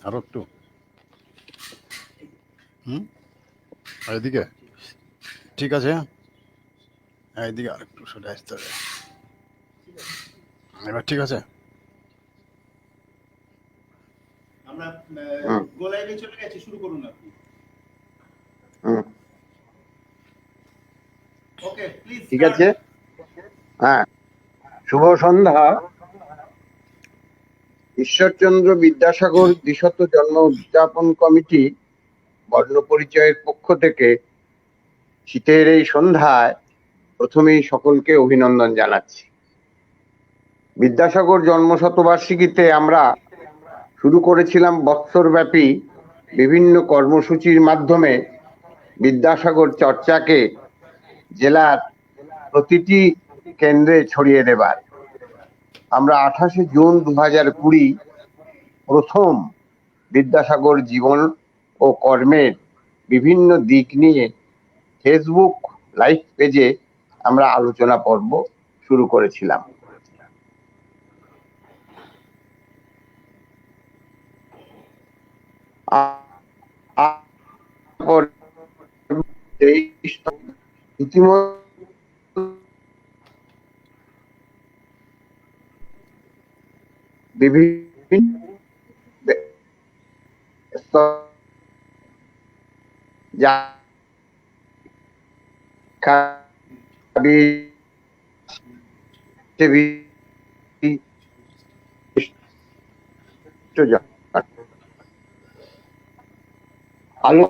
আরো একটু এদিকে ঠিক আছে। এদিকে আর একটু সরে আসতে হবে। এবার ঠিক আছে। আমরা গোলাইলে চলে গেছি, শুরু করুন আপনি। ওকে প্লিজ ঠিক আছে। হ্যাঁ, শুভ সন্ধ্যা। ঈশ্বরচন্দ্র বিদ্যাসাগর দ্বিশত জন্ম উদযাপন কমিটি বর্ণপরিচয়ের পক্ষ থেকে শীতের এই সন্ধ্যায় প্রথমেই সকলকে অভিনন্দন জানাচ্ছি। বিদ্যাসাগর জন্মশতবার্ষিকীতে আমরা শুরু করেছিলাম বৎসরব্যাপী বিভিন্ন কর্মসূচির মাধ্যমে বিদ্যাসাগর চর্চাকে জেলার প্রতিটি কেন্দ্রে ছড়িয়ে দেবার। আমরা 28শে জুন 2020 প্রথম বিদ্যাসাগর জীবন ও কর্মের বিভিন্ন দিক নিয়ে ফেসবুক লাইভ পেজে আমরা আলোচনা পর্ব শুরু করেছিলাম। বিভিন্ন আলো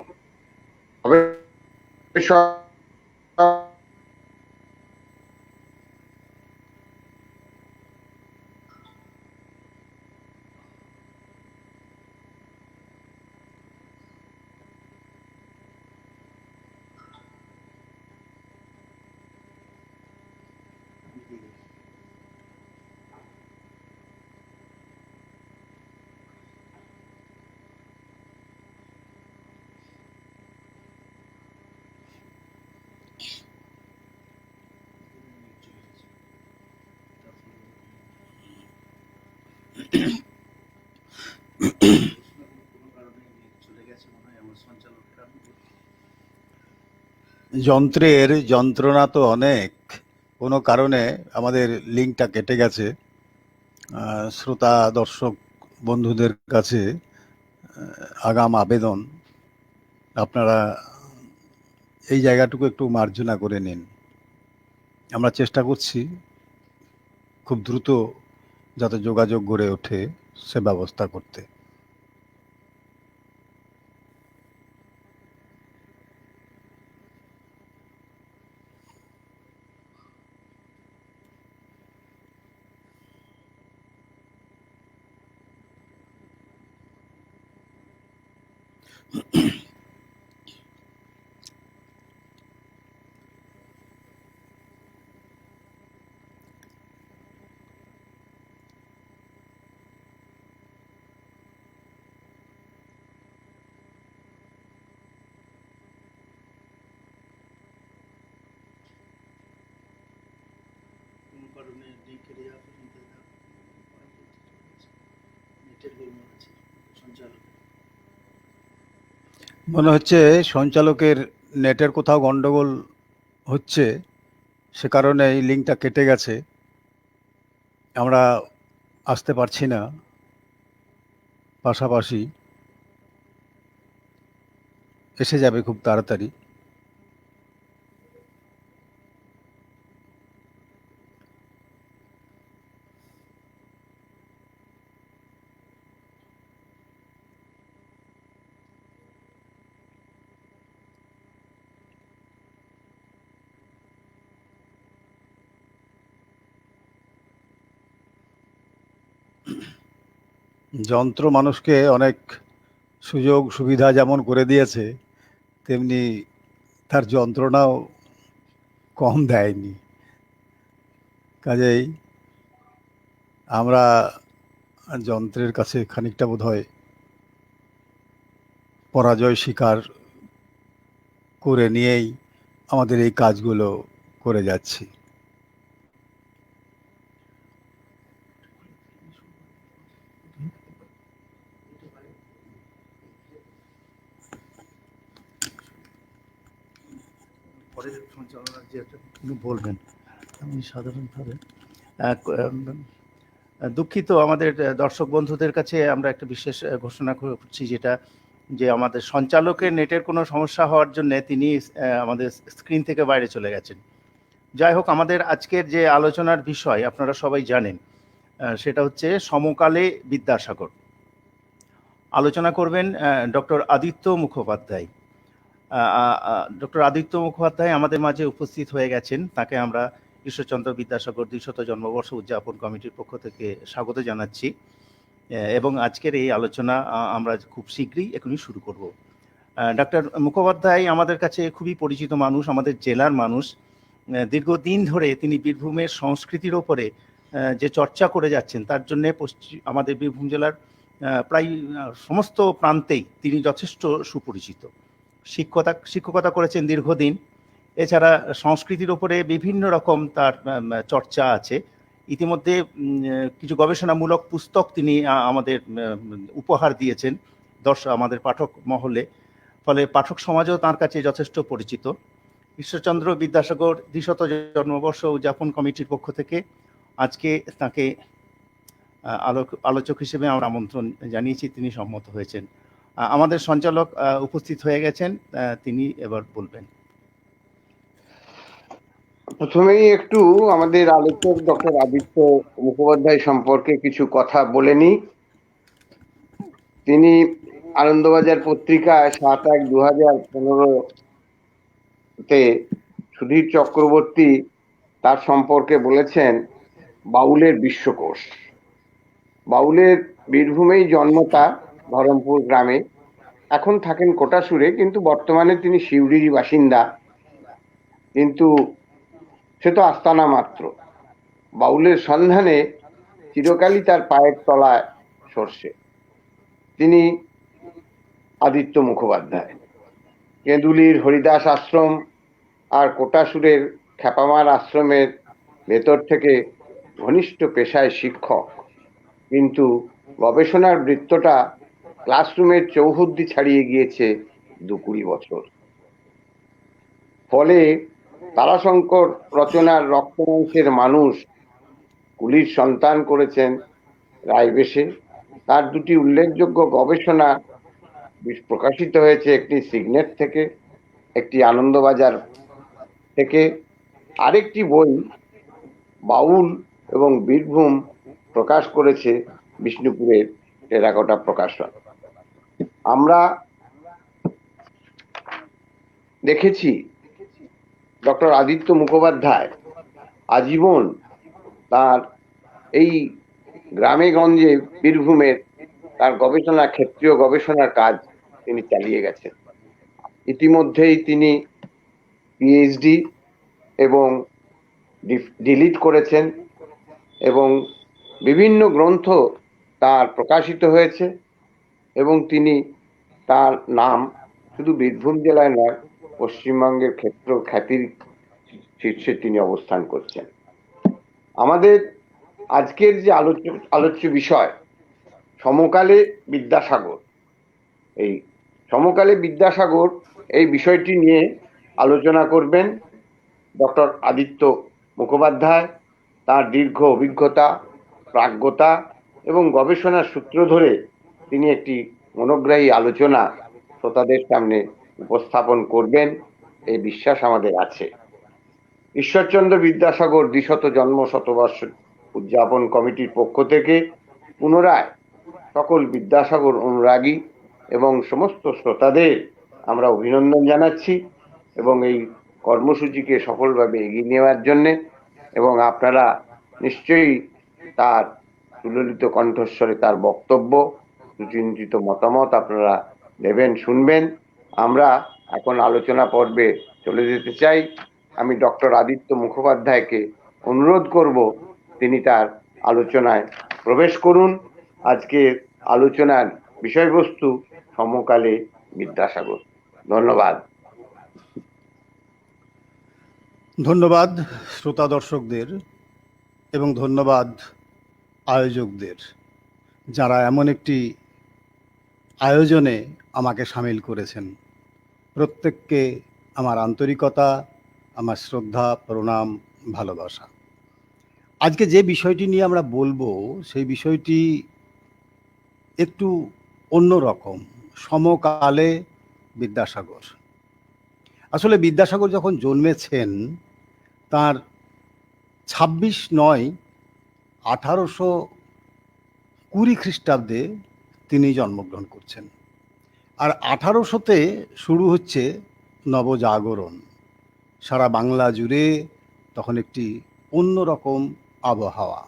যন্ত্রের যন্ত্রণা তো অনেক, কোনো কারণে আমাদের লিঙ্কটা কেটে গেছে। শ্রোতা দর্শক বন্ধুদের কাছে আগাম আবেদন, আপনারা এই জায়গাটুকু একটু মার্জনা করে নিন। আমরা চেষ্টা করছি খুব দ্রুত যাতে যোগাযোগ গড়ে ওঠে সে ব্যবস্থা করতে। মনে হচ্ছে সঞ্চালকের নেটের কোথাও গন্ডগোল হচ্ছে, সে কারণে এই লিঙ্কটা কেটে গেছে। আমরা আসতে পারছি না পাশাপাশি, এসে যাবে খুব তাড়াতাড়ি। যন্ত্র মানুষকে অনেক সুযোগ সুবিধা যেমন করে দিয়েছে, তেমনি তার যন্ত্রণাও কম দেয়নি। কাজেই আমরা যন্ত্রের কাছে খানিকটা বোধহয় পরাজয় স্বীকার করে নিয়েই আমাদের এই কাজগুলো করে যাচ্ছি। পরে সঞ্চালনার যে একটা বলবেন আমি সাধারণভাবে দুঃখিত আমাদের দর্শক বন্ধুদের কাছে আমরা একটা বিশেষ ঘোষণা করছি, যেটা যে আমাদের সঞ্চালকের নেটের কোনো সমস্যা হওয়ার জন্য তিনি আমাদের স্ক্রিন থেকে বাইরে চলে গেছেন। যাই হোক, আমাদের আজকের যে আলোচনার বিষয় আপনারা সবাই জানেন, সেটা হচ্ছে সমকালে বিদ্যাসাগর। আলোচনা করবেন ডক্টর আদিত্য মুখোপাধ্যায়। ডক্টর আদিত্য মুখোপাধ্যায় আমাদের মাঝে উপস্থিত হয়ে গেছেন। তাকে আমরা ঈশ্বরচন্দ্র বিদ্যাসাগর 200 জন্মবর্ষ উদযাপন কমিটির পক্ষ থেকে স্বাগত জানাচ্ছি এবং আজকের এই আলোচনা আমরা খুব শীঘ্রই এখনই শুরু করব। ডক্টর মুখোপাধ্যায় আমাদের কাছে খুবই পরিচিত মানুষ, আমাদের জেলার মানুষ। দীর্ঘদিন ধরে তিনি বীরভূমের সংস্কৃতির ওপরে যে চর্চা করে যাচ্ছেন, তার জন্য আমাদের বীরভূম জেলার প্রায় সমস্ত প্রান্তেই তিনি যথেষ্ট সুপরিচিত। শিক্ষকতা করেছেন দীর্ঘদিন। এছাড়া সংস্কৃতির ওপরে বিভিন্ন রকম তার চর্চা আছে। ইতিমধ্যে কিছু গবেষণামূলক পুস্তক তিনি আমাদের উপহার দিয়েছেন আমাদের পাঠক মহলে, ফলে পাঠক সমাজও তার কাছে যথেষ্ট পরিচিত। ঈশ্বরচন্দ্র বিদ্যাসাগর 200 জন্মবর্ষ উদযাপন কমিটির পক্ষ থেকে আজকে তাকে আলোচক হিসেবে আমরা আমন্ত্রণ জানিয়েছি, তিনি সম্মত হয়েছেন। আমাদের সঞ্চালক উপস্থিত হয়ে গেছেন, তিনি এবার বলবেন। প্রথমেই একটু আমাদের আলোচক ডক্টর আদিত্য মুখোপাধ্যায় সম্পর্কে কিছু কথা বলে নিই। তিনি আনন্দবাজার পত্রিকায় 7/1/2015 সুধীর চক্রবর্তী তার সম্পর্কে বলেছেন বাউলের বিশ্বকোষ। বাউলের বীরভূমেই জন্ম, তার ধরমপুর গ্রামে। এখন থাকেন কোটাসুরে, কিন্তু বর্তমানে তিনি সিউড়ির বাসিন্দা। কিন্তু সে তো আস্তানা মাত্র। বাউলের সন্ধানে চিরকালই তার পায়ের তলায় সরষে। তিনি আদিত্য মুখোপাধ্যায়। কেঁদুলির হরিদাস আশ্রম আর কোটাসুরের খেপামার আশ্রমের ভেতর থেকে ঘনিষ্ঠ পেশায় শিক্ষক, কিন্তু গবেষণার বৃত্তটা ক্লাসরুমের চৌহদ্দি ছাড়িয়ে গিয়েছে 20 বছর। ফলে তারাশঙ্কর রচনার রক্তমাংসের মানুষ কুলির সন্তান করেছেন রায়বেশে। তার দুটি উল্লেখযোগ্য গবেষণা প্রকাশিত হয়েছে, একটি সিগনেট থেকে, একটি আনন্দবাজার থেকে। আরেকটি বই বাউল এবং বীরভূম প্রকাশ করেছে বিষ্ণুপুরের টেরাকোটা প্রকাশন। আমরা দেখেছি ডক্টর আদিত্য মুখোপাধ্যায় আজীবন তার এই গ্রামে গঞ্জে বীরভূমের তার গবেষণা, ক্ষেত্রীয় গবেষণার কাজ তিনি চালিয়ে গেছেন। ইতিমধ্যেই তিনি পিএইচডি এবং ডিলিট করেছেন এবং বিভিন্ন গ্রন্থ তার প্রকাশিত হয়েছে এবং তিনি তার নাম শুধু বীরভূম জেলায় নয়, পশ্চিমবঙ্গের খ্যাতির শীর্ষে তিনি অবস্থান করছেন। আমাদের আজকের যে আলোচ্য বিষয় সমকালে বিদ্যাসাগর, এই সমকালে বিদ্যাসাগর এই বিষয়টি নিয়ে আলোচনা করবেন ডক্টর আদিত্য মুখোপাধ্যায়। তার দীর্ঘ অভিজ্ঞতা, প্রাজ্ঞতা এবং গবেষণার সূত্র ধরে তিনি একটি মনোগ্রাহী আলোচনা শ্রোতাদের সামনে উপস্থাপন করবেন, এই বিশ্বাস আমাদের আছে। ঈশ্বরচন্দ্র বিদ্যাসাগর 200 জন্ম শতবর্ষ উদযাপন কমিটির পক্ষ থেকে পুনরায় সকল বিদ্যাসাগর অনুরাগী এবং সমস্ত শ্রোতাদের আমরা অভিনন্দন জানাচ্ছি এবং এই কর্মসূচিকে সফলভাবে এগিয়ে নেওয়ার জন্যে, এবং আপনারা নিশ্চয়ই তার সুললিত কণ্ঠস্বরে তার বক্তব্য, সুচিন্তিত মতামত আপনারা দেবেন, শুনবেন। আমরা এখন আলোচনা পর্বে চলে যেতে চাই। আমি ডক্টর আদিত্য মুখোপাধ্যায়কে অনুরোধ করব তিনি তার আলোচনায় প্রবেশ করুন। আজকের আলোচনার বিষয়বস্তু সমকালে বিদ্যাসাগর। ধন্যবাদ। ধন্যবাদ শ্রোতা দর্শকদের এবং ধন্যবাদ আয়োজকদের, যারা এমন একটি আয়োজনে আমাকে সামিল করেছেন। প্রত্যেককে আমার আন্তরিকতা আমার শ্রদ্ধা, প্রণাম, ভালোবাসা। আজকে যে বিষয়টি নিয়ে আমরা বলবো সেই বিষয়টি একটু অন্যরকম। সমকালে বিদ্যাসাগর। আসলে বিদ্যাসাগর যখন জন্মেছেন তার 26/9/1820 খ্রিস্টাব্দে তিনি জন্মগ্রহণ করছেন। আর 1800-তে শুরু হচ্ছে নবজাগরণ। সারা বাংলা জুড়ে তখন একটি অন্যরকম আবহাওয়া।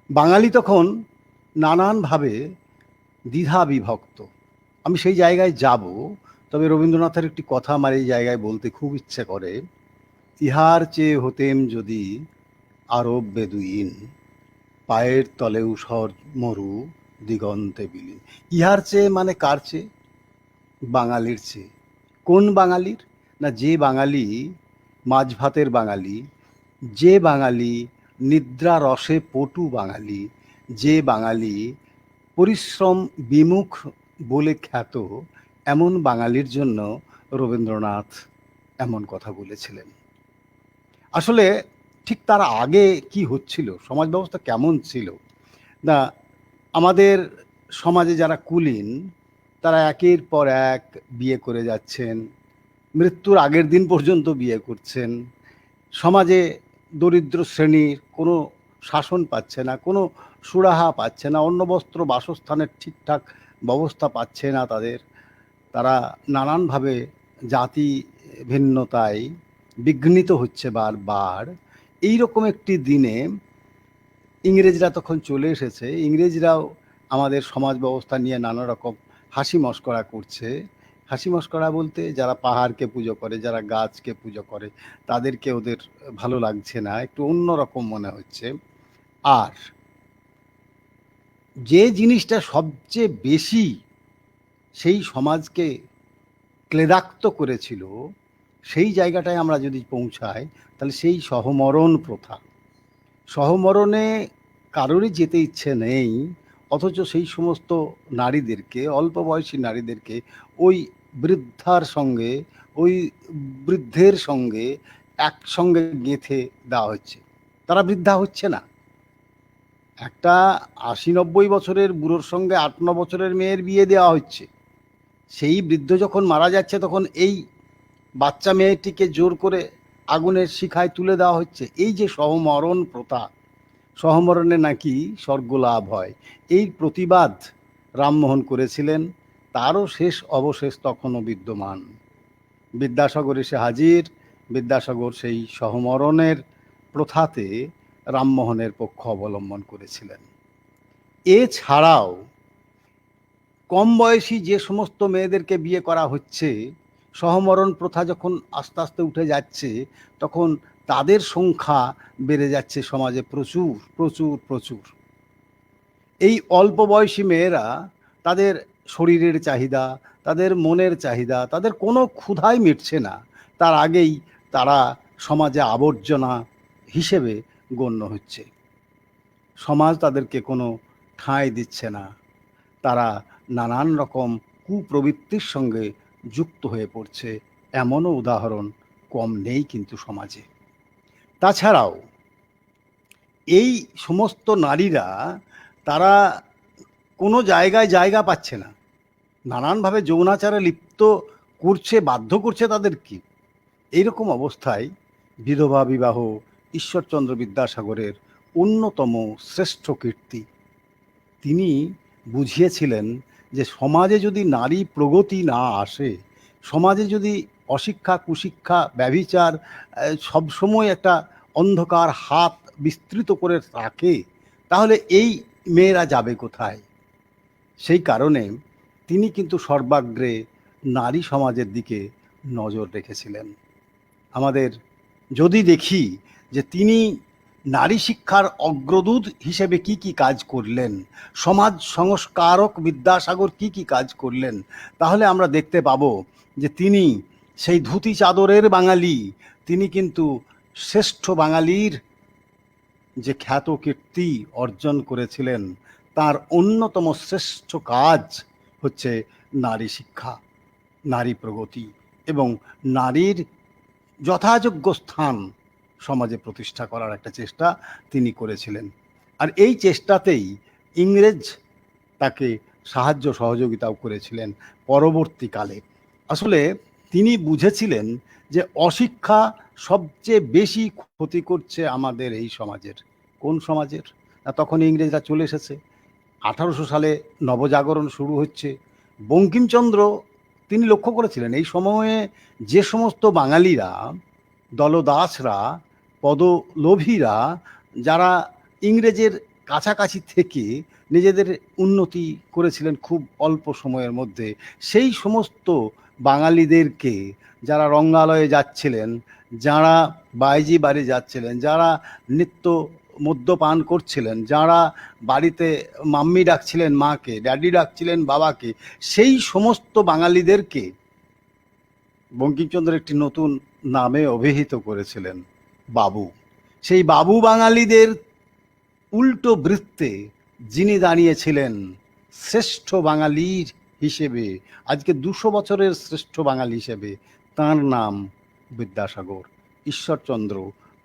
বাঙালি তখন নানানভাবে দ্বিধা বিভক্ত। আমি সেই জায়গায় যাব, তবে রবীন্দ্রনাথের একটি কথা আমার এই জায়গায় বলতে খুব ইচ্ছে করে। ইহার চেয়ে হতেম যদি আরব বেদুইন, পায়ের তলে ঊষর মরু দিগন্তে বিলীন। ইহার চেয়ে মানে কার চেয়ে? বাঙালির চেয়ে। কোন বাঙালির? না, যে বাঙালি মাছ ভাতের বাঙালি, যে বাঙালি নিদ্রা রসে পটু বাঙালি, যে বাঙালি পরিশ্রম বিমুখ বলে খ্যাত, এমন বাঙালির জন্য রবীন্দ্রনাথ এমন কথা বলেছিলেন। আসলে ঠিক তার আগে কি হচ্ছিল, সমাজ ব্যবস্থা কেমন ছিল? না, আমাদের সমাজে যারা কুলীন তারা একের পর এক বিয়ে করে যাচ্ছেন, মৃত্যুর আগের দিন পর্যন্ত বিয়ে করছেন। সমাজে দরিদ্র শ্রেণীর কোনো শাসন পাচ্ছে না, কোনো সুরাহা পাচ্ছে না, অন্ন বস্ত্র বাসস্থানের ঠিকঠাক ব্যবস্থা পাচ্ছে না তাদের। তারা নানানভাবে জাতি ভিন্নতায় বিঘ্নিত হচ্ছে বারবার। এইরকম একটি দিনে ইংরেজরা তখন চলে এসেছে। ইংরেজরাও আমাদের সমাজ ব্যবস্থা নিয়ে নানা রকম হাসি মশকরা করছে। হাসি মশকরা বলতে যারা পাহাড়কে পুজো করে, যারা গাছকে পুজো করে, তাদেরকে ওদের ভালো লাগছে না, একটু অন্যরকম মনে হচ্ছে। আর যে জিনিসটা সবচেয়ে বেশি সেই সমাজকে ক্লেদাক্ত করেছিল, সেই জায়গাটায় আমরা যদি পৌঁছাই, তাহলে সেই সহমরণ প্রথা। সহমরণে কারোরই যেতে ইচ্ছে নেই, অথচ সেই সমস্ত নারীদেরকে, অল্প বয়সী নারীদেরকে ওই বৃদ্ধার সঙ্গে, ওই বৃদ্ধের সঙ্গে একসঙ্গে গেঁথে দেওয়া হচ্ছে। তারা বৃদ্ধা হচ্ছে না। একটা 80-90 বছরের বুড়োর সঙ্গে 8-9 বছরের মেয়ের বিয়ে দেওয়া হচ্ছে। সেই বৃদ্ধ যখন মারা যাচ্ছে তখন এই বাচ্চা মেয়েটিকে জোর করে আগুনের শিখায় তুলে দেওয়া হচ্ছে। এই যে সহমরণ প্রথা, সহমরণে নাকি স্বর্গ লাভ হয়, এই প্রতিবাদ রামমোহন করেছিলেন। তারও শেষ অবশেষ তখনও বিদ্যমান। বিদ্যাসাগর এসে হাজির। বিদ্যাসাগর সেই সহমরণের প্রথাতে রামমোহনের পক্ষ অবলম্বন করেছিলেন। এছাড়াও কম বয়সী যে সমস্ত মেয়েদেরকে বিয়ে করা হচ্ছে, সহমরণ প্রথা যখন আস্তে আস্তে উঠে যাচ্ছে, তখন তাদের সংখ্যা বেড়ে যাচ্ছে সমাজে প্রচুর প্রচুর প্রচুর। এই অল্প বয়সী মেয়েরা তাদের শরীরের চাহিদা, তাদের মনের চাহিদা, তাদের কোনো ক্ষুধাই মিটছে না, তার আগেই তারা সমাজে আবর্জনা হিসেবে গণ্য হচ্ছে। সমাজ তাদেরকে কোনো ঠাঁই দিচ্ছে না। তারা নানান রকম কুপ্রবৃত্তির সঙ্গে যুক্ত হয়ে পড়ছে। এমনও উদাহরণ কম নেই কিন্তু সমাজে। তাছাড়াও এই সমস্ত নারীরা, তারা কোনো জায়গায় জায়গা পাচ্ছে না, নানানভাবে যৌনাচারে লিপ্ত করছে, বাধ্য করছে তাদেরকে। এইরকম অবস্থায় বিধবা বিবাহ ঈশ্বরচন্দ্র বিদ্যাসাগরের অন্যতম শ্রেষ্ঠ কীর্তি। তিনি বুঝিয়েছিলেন যে সমাজে যদি নারী প্রগতি না আসে, সমাজে যদি অশিক্ষা, কুশিক্ষা, ব্যভিচার সবসময় একটা অন্ধকার হাত বিস্তৃত করে রাখে, তাহলে এই মেয়েরা যাবে কোথায়? সেই কারণে তিনি কিন্তু সর্বাগ্রে নারী সমাজের দিকে নজর রেখেছিলেন। আমাদের যদি দেখি যে তিনি নারী শিক্ষার অগ্রদূত হিসেবে কি কি কাজ করলেন, সমাজ সংস্কারক বিদ্যাসাগর কি কি কাজ করলেন, তাহলে আমরা দেখতে পাবো যে তিনি সেই ধুতি চাদরের বাঙালি, তিনি কিন্তু শ্রেষ্ঠ বাঙালির যে খ্যাত কীর্তি অর্জন করেছিলেন, তার অন্যতম শ্রেষ্ঠ কাজ হচ্ছে নারী শিক্ষা, নারী প্রগতি এবং নারীর যথাযোগ্য স্থান সমাজে প্রতিষ্ঠা করার একটা চেষ্টা তিনি করেছিলেন। আর এই চেষ্টাতেই ইংরেজ তাকে সাহায্য সহযোগিতাও করেছিলেন পরবর্তীকালে। আসলে তিনি বুঝেছিলেন যে অশিক্ষা সবচেয়ে বেশি ক্ষতি করছে আমাদের এই সমাজের। কোন সমাজের? না, তখন ইংরেজরা চলে এসেছে, 1800 সালে নবজাগরণ শুরু হচ্ছে। বঙ্কিমচন্দ্র তিনি লক্ষ্য করেছিলেন এই সময়ে যে সমস্ত বাঙালিরা, দলদাসরা, পদলোভীরা, যারা ইংরেজের কাছাকাছি থেকে নিজেদের উন্নতি করেছিলেন খুব অল্প সময়ের মধ্যে, সেই সমস্ত বাঙালিদেরকে, যারা রঙ্গালয়ে যাচ্ছিলেন, যারা বাইজি বাড়ি যাচ্ছিলেন, যারা নিত্য মদ্যপান করছিলেন, যারা বাড়িতে মাম্মি ডাকছিলেন মাকে, ড্যাডি ডাকছিলেন বাবাকে, সেই সমস্ত বাঙালিদেরকে বঙ্কিমচন্দ্র একটি নতুন নামে অভিহিত করেছিলেন, বাবু। সেই বাবু বাঙালিদের উল্টো বৃত্তে যিনি দাঁড়িয়েছিলেন শ্রেষ্ঠ বাঙালির হিসেবে, আজকে 200 বছরের শ্রেষ্ঠ বাঙালি হিসেবে, তার নাম বিদ্যাসাগর ঈশ্বরচন্দ্র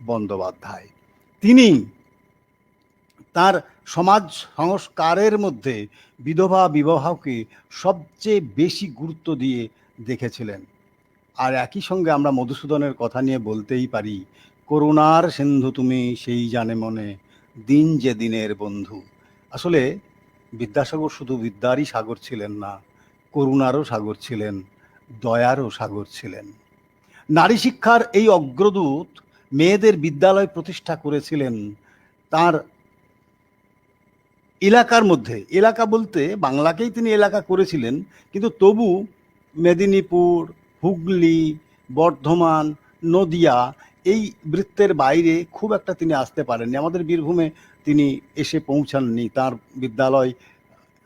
বন্দ্যোপাধ্যায়। তিনি তার সমাজ সংস্কারের মধ্যে বিধবা বিবাহকে সবচেয়ে বেশি গুরুত্ব দিয়ে দেখেছিলেন। আর একই সঙ্গে আমরা মধুসূদনের কথা নিয়ে বলতেই পারি, করুণার সিন্ধু তুমি সেই জানে মনে, দিন যে দিনের বন্ধু। আসলে বিদ্যাসাগর শুধু বিদ্যারই সাগর ছিলেন না, করুণারও সাগর ছিলেন, দয়ারও সাগর ছিলেন। নারী শিক্ষার এই অগ্রদূত মেয়েদের বিদ্যালয় প্রতিষ্ঠা করেছিলেন তার এলাকার মধ্যে। এলাকা বলতে বাংলাকেই তিনি এলাকা করেছিলেন, কিন্তু তবু মেদিনীপুর, হুগলি, বর্ধমান, নদিয়া এই বৃত্তের বাইরে খুব একটা তিনি আসতে পারেননি। আমাদের বীরভূমে তিনি এসে পৌঁছাননি, তার বিদ্যালয়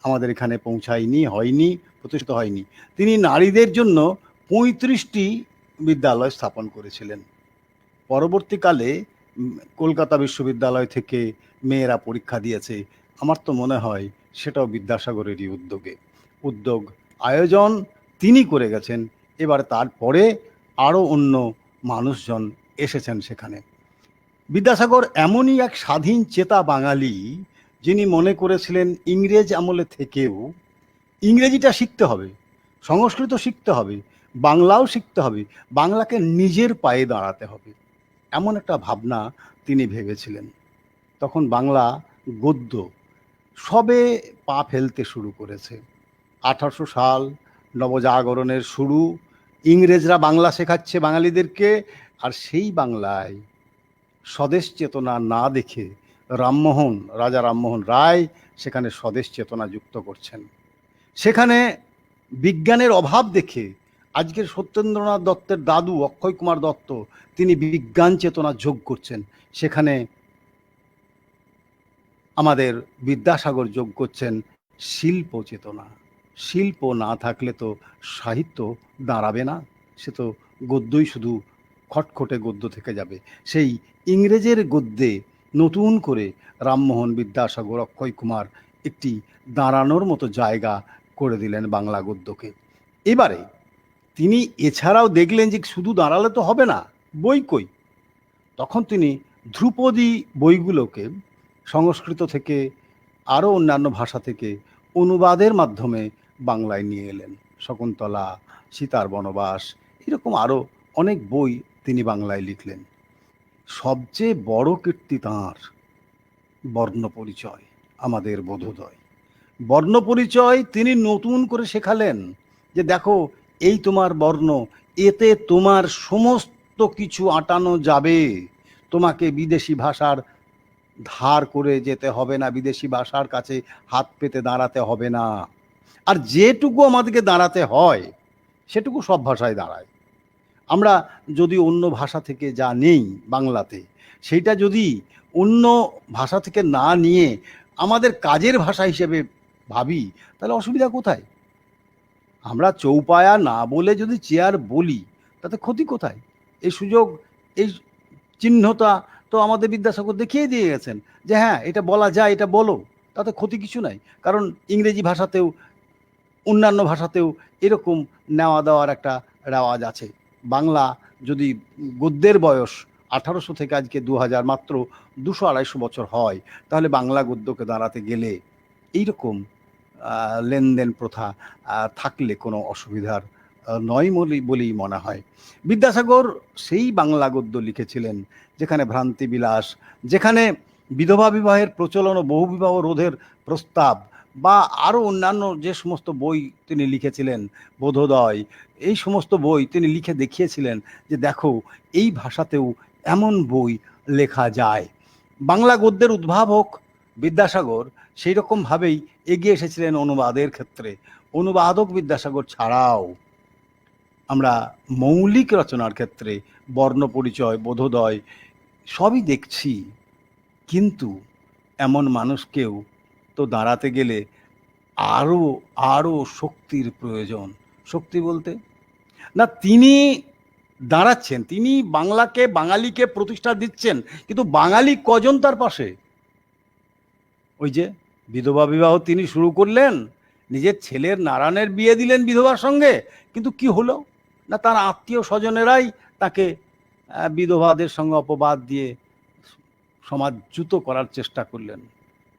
আমাদের এখানে পৌঁছায়নি, হয়নি, প্রতিষ্ঠিত হয়নি। তিনি নারীদের জন্য 35টি বিদ্যালয় স্থাপন করেছিলেন। পরবর্তীকালে কলকাতা বিশ্ববিদ্যালয় থেকে মেয়েরা পরীক্ষা দিয়েছে। আমার তো মনে হয় সেটাও বিদ্যাসাগরেরই উদ্যোগ আয়োজন তিনি করে গেছেন। এবার তারপরে আরও অন্য মানুষজন এসেছেন সেখানে। বিদ্যাসাগর এমনই এক স্বাধীন চেতা বাঙালি যিনি মনে করেছিলেন ইংরেজ আমলে থেকেও ইংরেজিটা শিখতে হবে, সংস্কৃত শিখতে হবে, বাংলাও শিখতে হবে, বাংলাকে নিজের পায়ে দাঁড়াতে হবে, এমন একটা ভাবনা তিনি ভেবেছিলেন। তখন বাংলা গদ্য সবে পা ফেলতে শুরু করেছে। 1800 সাল, নবজাগরণের শুরু, ইংরেজরা বাংলা শেখাচ্ছে বাঙালিদেরকে, আর সেই বাংলায় স্বদেশ চেতনা না দেখে রাজা রামমোহন রায় সেখানে স্বদেশ চেতনা যুক্ত করছেন। সেখানে বিজ্ঞানের অভাব দেখে আজকের সত্যেন্দ্রনাথ দত্তের দাদু অক্ষয় কুমার দত্ত তিনি বিজ্ঞান চেতনা যোগ করছেন, সেখানে আমাদের বিদ্যাসাগর যোগ করছেন শিল্প চেতনা। শিল্প না থাকলে তো সাহিত্য দাঁড়াবে না, সে তো গদ্যই শুধু খটখটে গদ্য থেকে যাবে। সেই ইংরেজের গদ্যে নতুন করে রামমোহন, বিদ্যাসাগর, অক্ষয় কুমার একটি দাঁড়ানোর মতো জায়গা করে দিলেন বাংলা গদ্যকে। এবারে তিনি এছাড়াও দেখলেন যে শুধু দাঁড়ালে তো হবে না, বই কই? তখন তিনি ধ্রুপদী বইগুলোকে সংস্কৃত থেকে আরও অন্যান্য ভাষা থেকে অনুবাদের মাধ্যমে বাংলায় নিয়ে এলেন। শকুন্তলা, সীতার বনবাস, এরকম আরও অনেক বই তিনি বাংলায় লিখলেন। সবচেয়ে বড় কীর্তি তাঁর বর্ণপরিচয়, আমাদের বোধোদয়। বর্ণপরিচয় তিনি নতুন করে শেখালেন যে দেখো, এই তোমার বর্ণ, এতে তোমার সমস্ত কিছু আঁটানো যাবে, তোমাকে বিদেশি ভাষার ধার করে যেতে হবে না, বিদেশি ভাষার কাছে হাত পেতে দাঁড়াতে হবে না। আর যেটুকু আমাদেরকে দাঁড়াতে হয় সেটুকু সব ভাষায় দাঁড়ায়। আমরা যদি অন্য ভাষা থেকে যা নেই বাংলাতে, সেইটা যদি অন্য ভাষা থেকে না নিয়ে আমাদের কাজের ভাষা হিসেবে ভাবি, তাহলে অসুবিধা কোথায়? আমরা চৌপায়া না বলে যদি চেয়ার বলি, তাতে ক্ষতি কোথায়? এই সুযোগ, এই চিহ্নতা তো আমাদের বিদ্যাসাগর দেখিয়ে দিয়ে গেছেন যে হ্যাঁ, এটা বলা যায়, এটা বলো, তাতে ক্ষতি কিছু নাই। কারণ ইংরেজি ভাষাতেও অন্যান্য ভাষাতেও এরকম নেওয়া দেওয়ার একটা রেওয়াজ আছে। বাংলা যদি গদ্যের বয়স 1800 থেকে আজকে 2000, মাত্র 200-250 বছর হয়, তাহলে বাংলা গদ্যকে দাঁড়াতে গেলে এইরকম লেনদেন প্রথা থাকলে কোনো অসুবিধার নয় বলেই মনে হয়। বিদ্যাসাগর সেই বাংলা গদ্য লিখেছিলেন যেখানে ভ্রান্তিবিলাস, যেখানে বিধবা বিবাহের প্রচলন ও বহুবিবাহ রোধের প্রস্তাব, বা আরও অন্যান্য যে সমস্ত বই তিনি লিখেছিলেন, বোধোদয়, এই সমস্ত বই তিনি লিখে দেখিয়েছিলেন যে দেখো এই ভাষাতেও এমন বই লেখা যায়। বাংলা গদ্যের উদ্ভাবক বিদ্যাসাগর সেই রকমভাবেই এগিয়ে এসেছিলেন অনুবাদের ক্ষেত্রে। অনুবাদক বিদ্যাসাগর ছাড়াও আমরা মৌলিক রচনার ক্ষেত্রে বর্ণ পরিচয়, বোধোদয় সবই দেখছি, কিন্তু এমন মানুষকেও তো দাঁড়াতে গেলে আরও আরও শক্তির প্রয়োজন। শক্তি বলতে না, তিনি দাঁড়াচ্ছেন, তিনি বাংলাকে, বাঙালিকে প্রতিষ্ঠা দিচ্ছেন, কিন্তু বাঙালি কজন তার পাশে? ওই যে বিধবা বিবাহ তিনি শুরু করলেন, নিজের ছেলের নারায়ণের বিয়ে দিলেন বিধবার সঙ্গে, কিন্তু কি হলো না, তার আত্মীয় স্বজনেরাই তাকে বিধবাদের সঙ্গে অপবাদ দিয়ে সমাজচ্যুত করার চেষ্টা করলেন,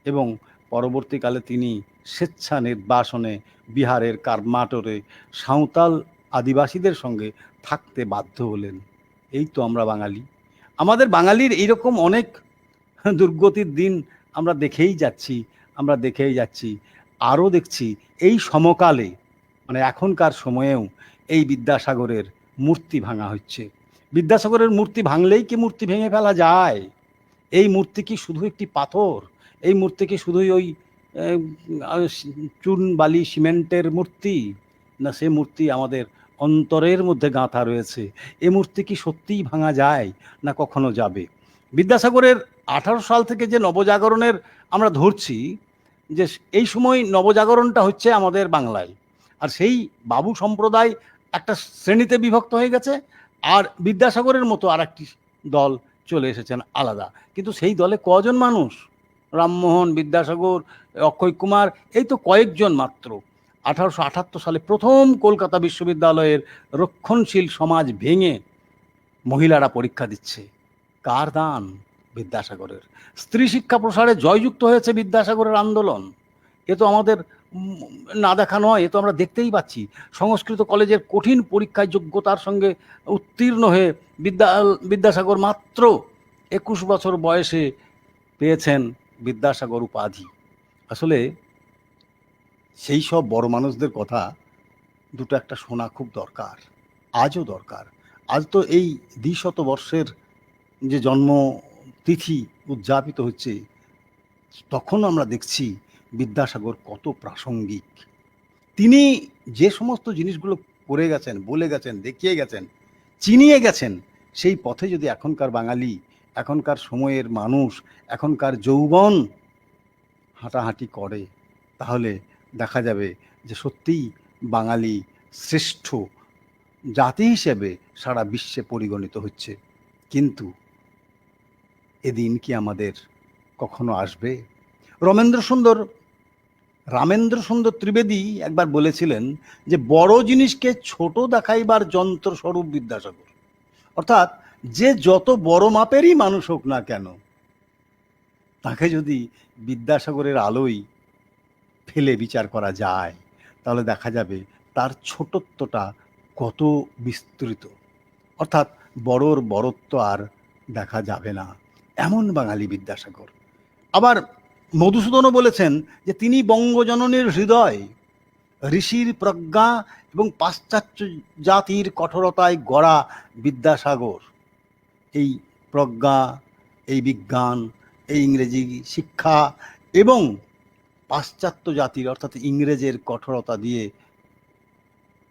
এবং পরবর্তীকালে তিনি স্বেচ্ছা নির্বাসনে বিহারের কারমাটরে সাঁওতাল আদিবাসীদের সঙ্গে থাকতে বাধ্য হলেন। এই তো আমরা বাঙালি, আমাদের বাঙালির এইরকম অনেক দুর্গতির দিন আমরা দেখেই যাচ্ছি। আরও দেখছি এই সমকালে, মানে এখনকার সময়েও এই বিদ্যাসাগরের মূর্তি ভাঙা হচ্ছে। বিদ্যাসাগরের মূর্তি ভাঙলেই কি মূর্তি ভেঙে ফেলা যায়? এই মূর্তি কি শুধু একটি পাথর? এই মূর্তি কি শুধুই ওই চুন বালি সিমেন্টের মূর্তি? না, সে মূর্তি আমাদের অন্তরের মধ্যে গাঁথা রয়েছে। এই মূর্তি কি সত্যিই ভাঙা যায়, না কখনো যাবে? বিদ্যাসাগরের 1800 সাল থেকে যে নবজাগরণের আমরা ধরছি, যে এই সময় নবজাগরণটা হচ্ছে আমাদের বাংলায়, আর সেই বাবু সম্প্রদায় একটা শ্রেণীতে বিভক্ত হয়ে গেছে, আর বিদ্যাসাগরের মতো আর একটি দল চলে এসেছেন আলাদা। কিন্তু সেই দলে কজন মানুষ? রামমোহন, বিদ্যাসাগর, অক্ষয় কুমার, এই তো কয়েকজন মাত্র। 1878 সালে প্রথম কলকাতা বিশ্ববিদ্যালয়ের রক্ষণশীল সমাজ ভেঙে মহিলারা পরীক্ষা দিচ্ছে। কার দান? বিদ্যাসাগরের। স্ত্রী শিক্ষা প্রসারে জয়যুক্ত হয়েছে বিদ্যাসাগরের আন্দোলন। এ তো আমাদের না দেখা নয়, এ তো আমরা দেখতেই পাচ্ছি। সংস্কৃত কলেজের কঠিন পরীক্ষায় যোগ্যতার সঙ্গে উত্তীর্ণ হয়ে বিদ্যাসাগর মাত্র 21 বছর বয়সে পেয়েছেন বিদ্যাসাগর উপাধি। আসলে সেই সব বড় মানুষদের কথা দুটো একটা শোনা খুব দরকার, আজও দরকার। আজ তো এই 200 বর্ষের যে জন্ম তিথি উদযাপিত হচ্ছে, তখন আমরা দেখছি বিদ্যাসাগর কত প্রাসঙ্গিক। তিনি যে সমস্ত জিনিসগুলো করে গেছেন, বলে গেছেন, দেখিয়ে গেছেন, চিনিয়ে গেছেন, সেই পথে যদি এখনকার বাঙালি, এখনকার সময়ের মানুষ, এখনকার যৌবন হাঁটাহাঁটি করে, তাহলে দেখা যাবে যে সত্যিই বাঙালি শ্রেষ্ঠ জাতি হিসেবে সারা বিশ্বে পরিগণিত হচ্ছে। কিন্তু এদিন কি আমাদের কখনো আসবে? রামেন্দ্র সুন্দর ত্রিবেদী একবার বলেছিলেন যে বড় জিনিসকে ছোট দেখাইবার যন্ত্রস্বরূপ বিদ্যাসাগর। অর্থাৎ যে যত বড় মাপেরই মানুষ হোক না কেন, তাকে যদি বিদ্যাসাগরের আলোয় ফেলে বিচার করা যায়, তাহলে দেখা যাবে তার ছোটত্বটা কত বিস্তৃত। অর্থাৎ বড়র বড়ত্ব আর দেখা যাবে না, এমন বাঙালি বিদ্যাসাগর। আবার মধুসূদনও বলেছেন যে তিনি বঙ্গজননীর হৃদয়, ঋষির প্রজ্ঞা এবং পাশ্চাত্য জাতির কঠোরতায় গড়া বিদ্যাসাগর। এই প্রজ্ঞা, এই বিজ্ঞান, এই ইংরেজি শিক্ষা এবং পাশ্চাত্য জাতির অর্থাৎ ইংরেজের কঠোরতা দিয়ে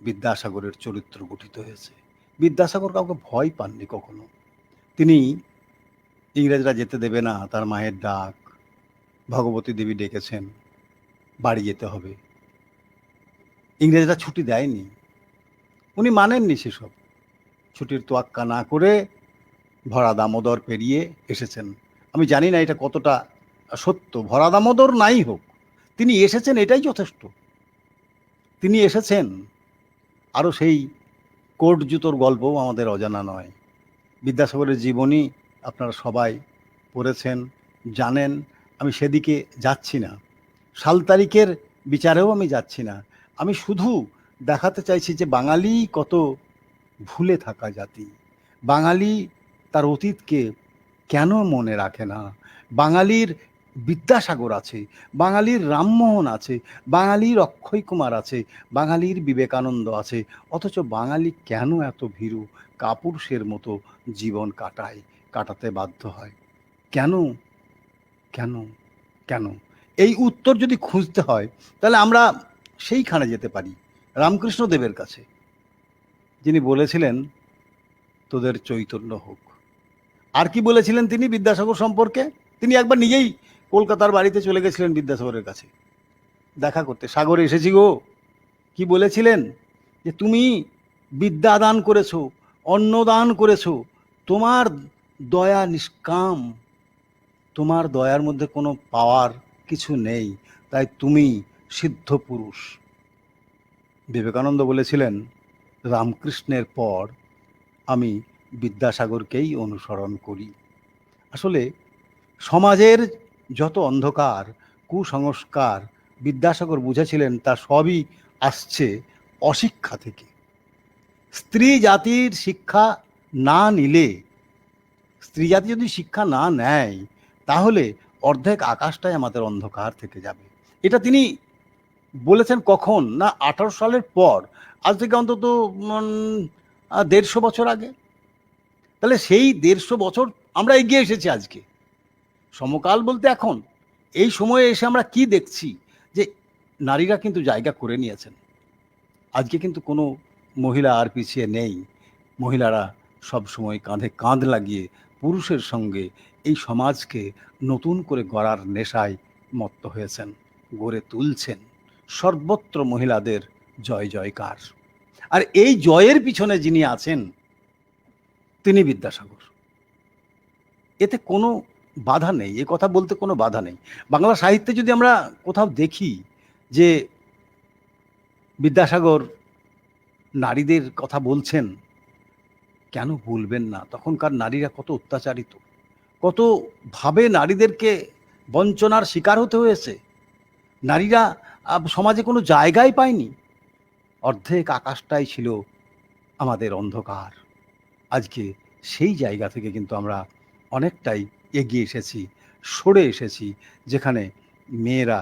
বিদ্যাসাগরের চরিত্র গঠিত হয়েছে। বিদ্যাসাগর কাউকে ভয় পাননি কখনো। তিনি ইংরেজরা যেতে দেবে না, তার মায়ের ডাক, ভগবতী দেবী ডেকেছেন, বাড়ি যেতে হবে, ইংরেজরা ছুটি দেয়নি, উনি মানেননি সেসব। ছুটির তোয়াক্কা না করে ভরা দামোদর পেরিয়ে এসেছেন। আমি জানি না এটা কতটা সত্য, ভরা দামোদর নাই হোক, তিনি এসেছেন, এটাই যথেষ্ট। তিনি এসেছেন, আরও সেই কোট জুতোর গল্পও আমাদের অজানা নয়। বিদ্যাসাগরের জীবনী আপনারা সবাই পড়েছেন, জানেন। আমি সেদিকে যাচ্ছি না, সাল তারিখের বিচারেও আমি যাচ্ছি না। আমি শুধু দেখাতে চাইছি যে বাঙালি কত ভুলে থাকা জাতি। বাঙালি তার অতীতকে কেন মনে রাখে না? বাঙালির বিদ্যাসাগর আছে, বাঙালির রামমোহন আছে, বাঙালির অক্ষয় কুমার আছে, বাঙালির বিবেকানন্দ আছে, অথচ বাঙালি কেন এত ভীরু, কাপুরুষের মতো জীবন কাটাতে বাধ্য হয়? কেন কেন কেন? এই উত্তর যদি খুঁজতে হয় তাহলে আমরা সেইখানে যেতে পারি, রামকৃষ্ণ দেবের কাছে, যিনি বলেছিলেন তোদের চৈতন্য হোক। আর কি বলেছিলেন তিনি বিদ্যাসাগর সম্পর্কে? তিনি একবার নিজেই কলকাতার বাড়িতে চলে গেছিলেন বিদ্যাসাগরের কাছে দেখা করতে। সাগর এসেছি গো। কি বলেছিলেন? যে তুমি বিদ্যা দান করেছো, অন্ন দান করেছো, তোমার দয়া নিষ্কাম, তোমার দয়ার মধ্যে কোনো পাওয়ার কিছু নেই, তাই তুমি সিদ্ধ পুরুষ। বিবেকানন্দ বলেছিলেন রামকৃষ্ণের পর আমি বিদ্যাসাগরকেই অনুসরণ করি। আসলে সমাজের যত অন্ধকার, কুসংস্কার বিদ্যাসাগর বুঝেছিলেন তা সবই আসছে অশিক্ষা থেকে। স্ত্রী জাতির শিক্ষা না নিলে, স্ত্রী জাতি যদি শিক্ষা না নেয়, তাহলে অর্ধেক আকাশটাই আমাদের অন্ধকার থেকে যাবে। এটা তিনি বলেছেন কখন না 18 সালের পর, আজ থেকে অন্তত 150 বছর আগে। তাহলে সেই 150 বছর আমরা এগিয়ে এসেছি আজকে। সমকাল বলতে এখন এই সময়ে এসে আমরা কি দেখছি? যে নারীরা কিন্তু জায়গা করে নিয়েছেন। আজকে কিন্তু কোনো মহিলা আর পিছিয়ে নেই। মহিলারা সব সময় কাঁধে কাঁধ লাগিয়ে পুরুষের সঙ্গে এই সমাজকে নতুন করে গড়ার নেশায় মত্ত হয়েছেন, গড়ে তুলছেন। সর্বত্র মহিলাদের জয় জয়কার। আর এই জয়ের পিছনে যিনি আছেন তিনি বিদ্যাসাগর। এতে কোনো বাধা নেই, এ কথা বলতে কোনো বাধা নেই। বাংলা সাহিত্যে যদি আমরা কোথাও দেখি যে বিদ্যাসাগর নারীদের কথা বলছেন, কেন বলবেন না? তখনকার নারীরা কত অত্যাচারিত, কতভাবে নারীদেরকে বঞ্চনার শিকার হতে হয়েছে। নারীরা সমাজে কোনো জায়গাই পায়নি। অর্ধেক আকাশটাই ছিল আমাদের অন্ধকার। আজকে সেই জায়গা থেকে কিন্তু আমরা অনেকটাই এগিয়ে এসেছি, সরে এসেছি, যেখানে মেয়েরা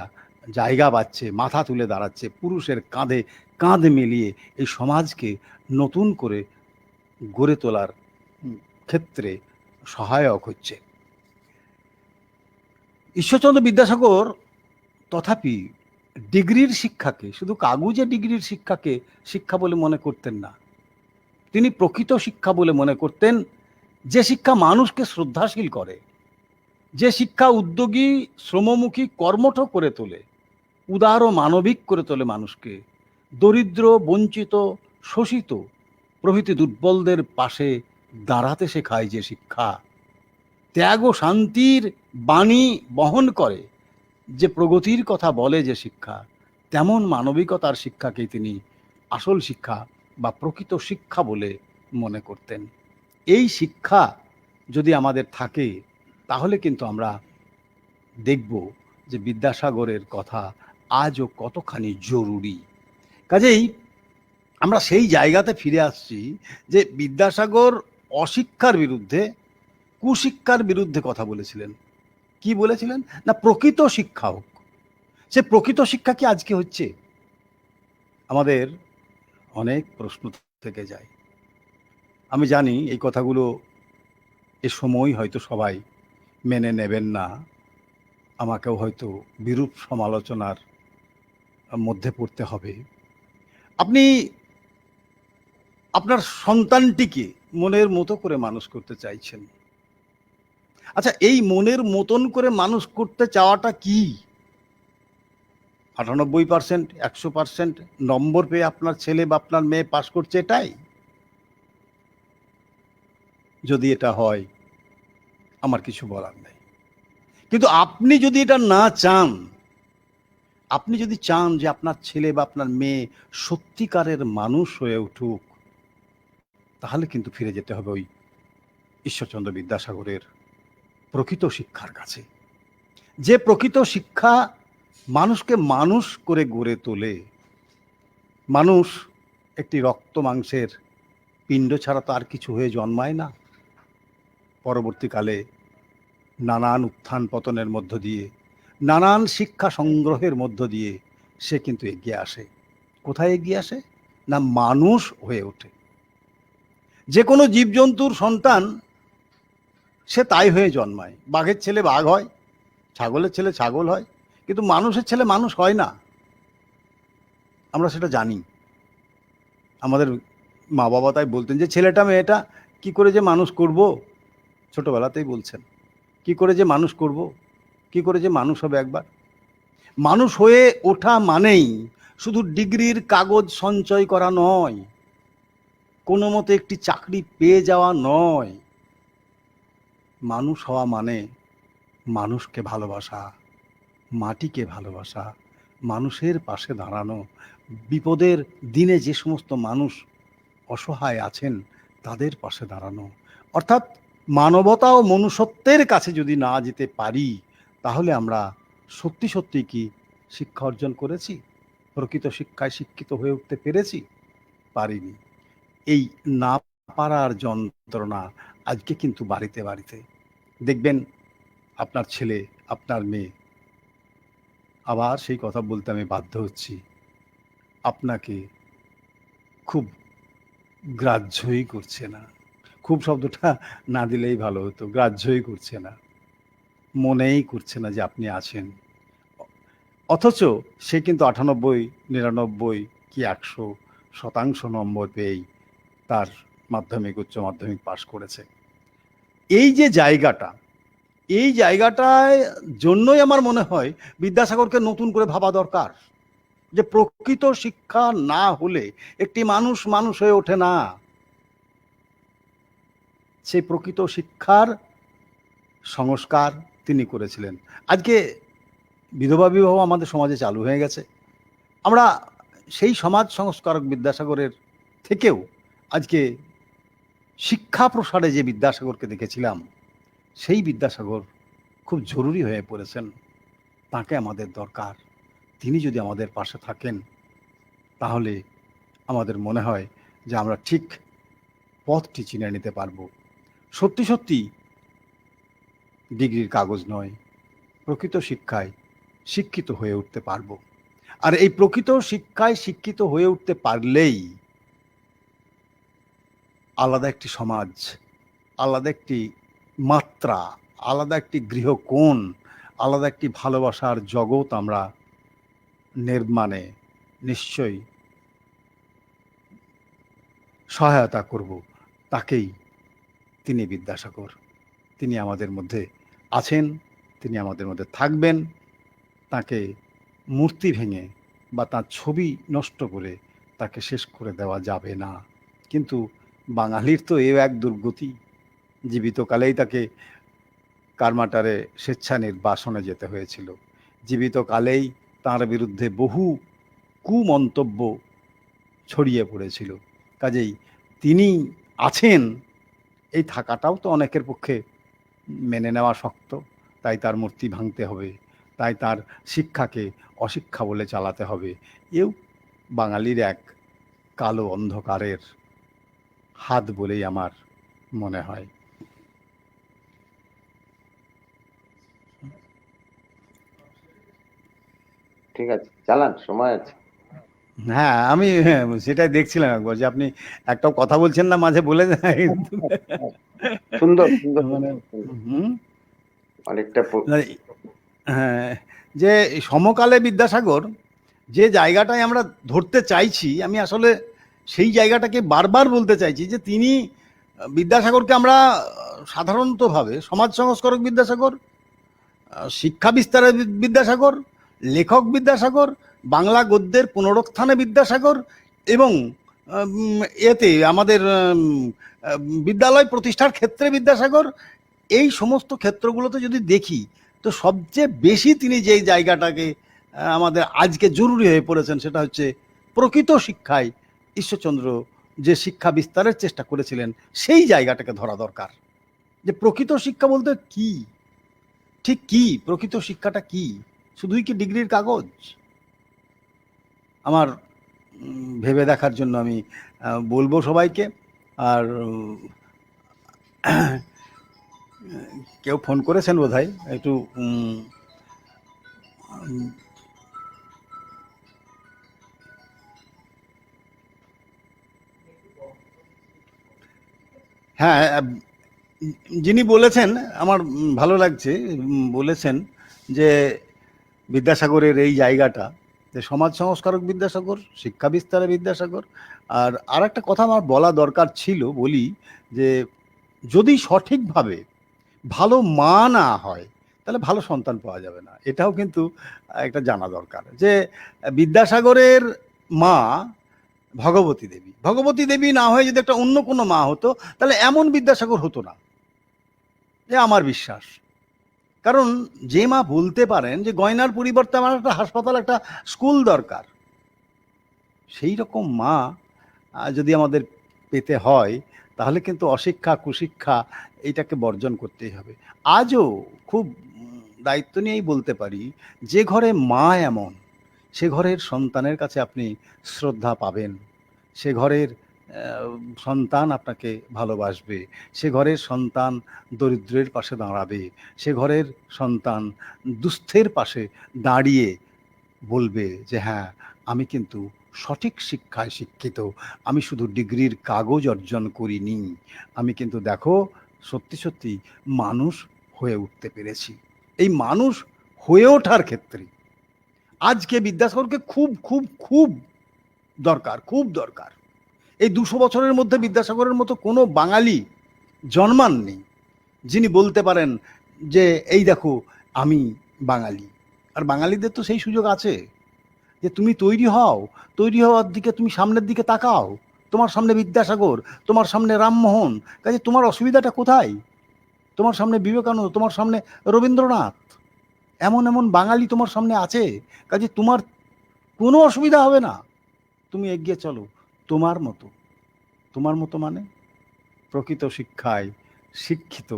জায়গা পাচ্ছে, মাথা তুলে দাঁড়াচ্ছে, পুরুষের কাঁধে কাঁধ মিলিয়ে এই সমাজকে নতুন করে গড়ে তোলার ক্ষেত্রে সহায়ক হচ্ছে। ঈশ্বরচন্দ্র বিদ্যাসাগর তথাপি ডিগ্রির শিক্ষাকে, শুধু কাগজে ডিগ্রির শিক্ষাকে শিক্ষা বলে মনে করতেন না। তিনি প্রকৃত শিক্ষা বলে মনে করতেন যে শিক্ষা মানুষকে শ্রদ্ধাশীল করে, যে শিক্ষা উদ্যোগী, শ্রমমুখী, কর্মঠ করে তোলে, উদার ও মানবিক করে তোলে মানুষকে, দরিদ্র, বঞ্চিত, শোষিত প্রভৃতি দুর্বলদের পাশে দাঁড়াতে শেখায় যে শিক্ষা, ত্যাগ ও শান্তির বাণী বহন করে, যে প্রগতির কথা বলে যে শিক্ষা, তেমন মানবিকতার শিক্ষাকেই তিনি আসল শিক্ষা বা প্রকৃত শিক্ষা বলে মনে করতেন। এই শিক্ষা যদি আমাদের থাকে তাহলে কিন্তু আমরা দেখব যে বিদ্যাসাগরের কথা আজও কতখানি জরুরি। কাজেই আমরা সেই জায়গাতে ফিরে আসছি যে বিদ্যাসাগর অশিক্ষার বিরুদ্ধে, কুশিক্ষার বিরুদ্ধে কথা বলেছিলেন। কি বলেছিলেন? না প্রকৃত শিক্ষা হোক। সে প্রকৃত শিক্ষা কি আজকে হচ্ছে? আমাদের অনেক প্রশ্ন থেকে যায়। আমি জানি এই কথাগুলো এ সময় হয়তো সবাই মেনে নেবেন না, আমাকেও হয়তো বিরূপ সমালোচনার মধ্যে পড়তে হবে। আপনি আপনার সন্তানটিকে মনের মতো করে মানুষ করতে চাইছেন। আচ্ছা, এই মনের মতন করে মানুষ করতে চাওয়াটা কি? 98%, 100% নম্বর পেয়ে আপনার ছেলে বা আপনার মেয়ে পাশ করছে, এটাই? যদি এটা হয় আমার কিছু বলার নেই। কিন্তু আপনি যদি এটা না চান, আপনি যদি চান যে আপনার ছেলে বা আপনার মেয়ে সত্যিকারের মানুষ হয়ে উঠুক, তাহলে কিন্তু ফিরে যেতে হবে ওই ঈশ্বরচন্দ্র বিদ্যাসাগরের প্রকৃত শিক্ষার কাছে, যে প্রকৃত শিক্ষা মানুষকে মানুষ করে গড়ে তোলে। মানুষ একটি রক্ত মাংসের পিণ্ড ছাড়া তো আর কিছু হয়ে জন্মায় না। পরবর্তীকালে নানান উত্থান পতনের মধ্য দিয়ে, নানান শিক্ষা সংগ্রহের মধ্য দিয়ে সে কিন্তু এগিয়ে আসে। কোথায় এগিয়ে আসে? না, মানুষ হয়ে ওঠে। যে কোনো জীবজন্তুর সন্তান সে তাই হয়ে জন্মায়। বাঘের ছেলে বাঘ হয়, ছাগলের ছেলে ছাগল হয়, কিন্তু মানুষের ছেলে মানুষ হয় না। আমরা সেটা জানি। আমাদের মা বাবা তাই বলতেন যে ছেলেটা মেয়েটা কি করে যে মানুষ করব, ছোটবেলাতেই বলছেন কি করে যে মানুষ করব, কি করে যে মানুষ হবে একবার। মানুষ হয়ে ওঠা মানেই শুধু ডিগ্রির কাগজ সঞ্চয় করা নয়, কোনো মতে একটি চাকরি পেয়ে যাওয়া নয়। মানুষ হওয়া মানে মানুষকে ভালোবাসা, মাটিকে ভালোবাসা, মানুষের পাশে দাঁড়ানো, বিপদের দিনে যে সমস্ত মানুষ অসহায় আছেন তাদের পাশে দাঁড়ানো। অর্থাৎ মানবতা ও মনুষ্যত্বের কাছে যদি না যেতে পারি, তাহলে আমরা সত্যি সত্যি কি শিক্ষা অর্জন করেছি? প্রকৃত শিক্ষায় শিক্ষিত হয়ে উঠতে পেরেছি? পারিনি। এই না পারার যন্ত্রণা আজকে কিন্তু বাড়িতে বাড়িতে দেখবেন। আপনার ছেলে, আপনার মেয়ে, আবার সেই কথা বলতে আমি বাধ্য হচ্ছি, আপনাকে খুব গ্রাহ্যই করছে না। খুব শব্দটা না দিলেই ভালো হতো। গ্রাহ্যই করছে না, মনেই করছে না যে আপনি আছেন। অথচ সে কিন্তু 98, 99 কি 100% নম্বর পেয়েই তার মাধ্যমিক, উচ্চ মাধ্যমিক পাশ করেছে। এই যে জায়গাটা, এই জায়গাটায় জন্যই আমার মনে হয় বিদ্যাসাগরকে নতুন করে ভাবা দরকার, যে প্রকৃত শিক্ষা না হলে একটি মানুষ মানুষ হয়ে ওঠে না। সেই প্রকৃত শিক্ষার সংস্কার তিনি করেছিলেন। আজকে বিধবা বিবাহ আমাদের সমাজে চালু হয়ে গেছে। আমরা সেই সমাজ সংস্কারক বিদ্যাসাগরের থেকেও আজকে শিক্ষা প্রসারে যে বিদ্যাসাগরকে দেখেছিলাম, সেই বিদ্যাসাগর খুব জরুরি হয়ে পড়েছেন। তাকে আমাদের দরকার। তিনি যদি আমাদের পাশে থাকেন, তাহলে আমাদের মনে হয় যে আমরা ঠিক পথটি চিনে নিতে পারবো। সত্যি সত্যি ডিগ্রির কাগজ নয়, প্রকৃত শিক্ষায় শিক্ষিত হয়ে উঠতে পারবো। আর এই প্রকৃত শিক্ষায় শিক্ষিত হয়ে উঠতে পারলেই আলাদা একটি সমাজ, আলাদা একটি মাত্রা, আলাদা একটি গৃহকোণ, আলাদা একটি ভালোবাসার জগৎ আমরা নির্মাণে নিশ্চয়ই সহায়তা করব। তাকেই তিনি বিদ্যাসাগর। তিনি আমাদের মধ্যে আছেন, তিনি আমাদের মধ্যে থাকবেন। তাকে মূর্তি ভেঙে বা তার ছবি নষ্ট করে তাকে শেষ করে দেওয়া যাবে না। কিন্তু বাঙালির তো এও এক দুর্গতি, জীবিতকালেই তাকে কারমাটারে স্বেচ্ছা নির্বাসনে যেতে হয়েছিল। জীবিতকালেই তার বিরুদ্ধে বহু কুমন্তব্য ছড়িয়ে পড়েছিল। কাজেই তিনি আছেন, এই থাকাটাও তো অনেকের পক্ষে মেনে নেওয়া শক্ত। তাই তার মূর্তি ভাঙতে হবে, তাই তার শিক্ষাকে অশিক্ষা বলে চালাতে হবে। এও বাঙালির এক কালো অন্ধকারের হাত বলেই আমার মনে হয়। ঠিক আছে, চালান, সময় আছে। হ্যাঁ, আমি সেটাই দেখছিলাম একবার, যে আপনি একটাও কথা বলছেন না, মাঝে বলে যায়। সুন্দর সুন্দর মানে হুম, অনেকটা হ্যাঁ, যে সমকালে বিদ্যাসাগর যে জায়গাটায় আমরা ধরতে চাইছি, আমি আসলে সেই জায়গাটাকে বারবার বলতে চাইছি, যে তিনি বিদ্যাসাগরকে আমরা সাধারণতভাবে সমাজ সংস্কারক বিদ্যাসাগর, শিক্ষা বিস্তারের বিদ্যাসাগর, লেখক বিদ্যাসাগর, বাংলা গদ্যের পুনরুত্থানে বিদ্যাসাগর, এবং এতে আমাদের বিদ্যালয় প্রতিষ্ঠার ক্ষেত্রে বিদ্যাসাগর, এই সমস্ত ক্ষেত্রগুলোতে যদি দেখি, তো সবচেয়ে বেশি তিনি যেই জায়গাটাকে আমাদের আজকে জরুরি হয়ে পড়েছেন, সেটা হচ্ছে প্রকৃত শিক্ষায় ঈশ্বরচন্দ্র যে শিক্ষা বিস্তারের চেষ্টা করেছিলেন সেই জায়গাটাকে ধরা দরকার, যে প্রকৃত শিক্ষা বলতে কি, ঠিক কি প্রকৃত শিক্ষাটা কি, শুধুই কি ডিগ্রির কাগজ? আমার ভেবে দেখার জন্য আমি বলবো সবাইকে। আর কেউ ফোন করেছেন বোধহয়, একটু হ্যাঁ, যিনি বলেছেন আমার ভালো লাগছে, বলেছেন যে বিদ্যাসাগরের এই জায়গাটা, যে সমাজ সংস্কারক বিদ্যাসাগর, শিক্ষা বিস্তারে বিদ্যাসাগর। আর একটা কথা আমার বলা দরকার ছিল, বলি যে যদি সঠিকভাবে ভালো মা না হয় তাহলে ভালো সন্তান পাওয়া যাবে না। এটাও কিন্তু একটা জানা দরকার, যে বিদ্যাসাগরের মা ভগবতী দেবী, ভগবতী দেবী না হয়ে যদি একটা অন্য কোনো মা হতো তাহলে এমন বিদ্যাসাগর হতো না, যে আমার বিশ্বাস। কারণ যে মা বলতে পারেন যে গয়নার পরিবর্তে আমার একটা হাসপাতাল, একটা স্কুল দরকার, সেই রকম মা যদি আমাদের পেতে হয় তাহলে কিন্তু অশিক্ষা কুশিক্ষা এইটাকে বর্জন করতেই হবে। আজও খুব দায়িত্ব নিয়েই বলতে পারি, যে ঘরে মা এমন, সে ঘরের সন্তানের কাছে আপনি শ্রদ্ধা পাবেন, সে ঘরের সন্তান আপনাকে ভালোবাসবে, সে ঘরের সন্তান দরিদ্রের পাশে দাঁড়াবে, সে ঘরের সন্তান দুস্থের পাশে দাঁড়িয়ে বলবে যে হ্যাঁ, আমি কিন্তু সঠিক শিক্ষায় শিক্ষিত, আমি শুধু ডিগ্রির কাগজ অর্জন করিনি, আমি কিন্তু দেখো সত্যি সত্যি মানুষ হয়ে উঠতে পেরেছি। এই মানুষ হয়ে ওঠার ক্ষেত্রে আজকে বিদ্যাসাগরকে খুব খুব খুব দরকার, খুব দরকার। এই 200 বছরের মধ্যে বিদ্যাসাগরের মতো কোনো বাঙালি জন্মাননি যিনি বলতে পারেন যে এই দেখো আমি বাঙালি। আর বাঙালিদের তো সেই সুযোগ আছে যে তুমি তৈরি হও, তৈরি হওয়ার দিকে তুমি সামনের দিকে তাকাও, তোমার সামনে বিদ্যাসাগর, তোমার সামনে রামমোহন, কাজে তোমার অসুবিধাটা কোথায়? তোমার সামনে বিবেকানন্দ, তোমার সামনে রবীন্দ্রনাথ, এমন এমন বাঙালি তোমার সামনে আছে, কাজে তোমার কোনো অসুবিধা হবে না, তুমি এগিয়ে চলো তোমার মতো। তোমার মতো মানে প্রকৃত শিক্ষায় শিক্ষিত,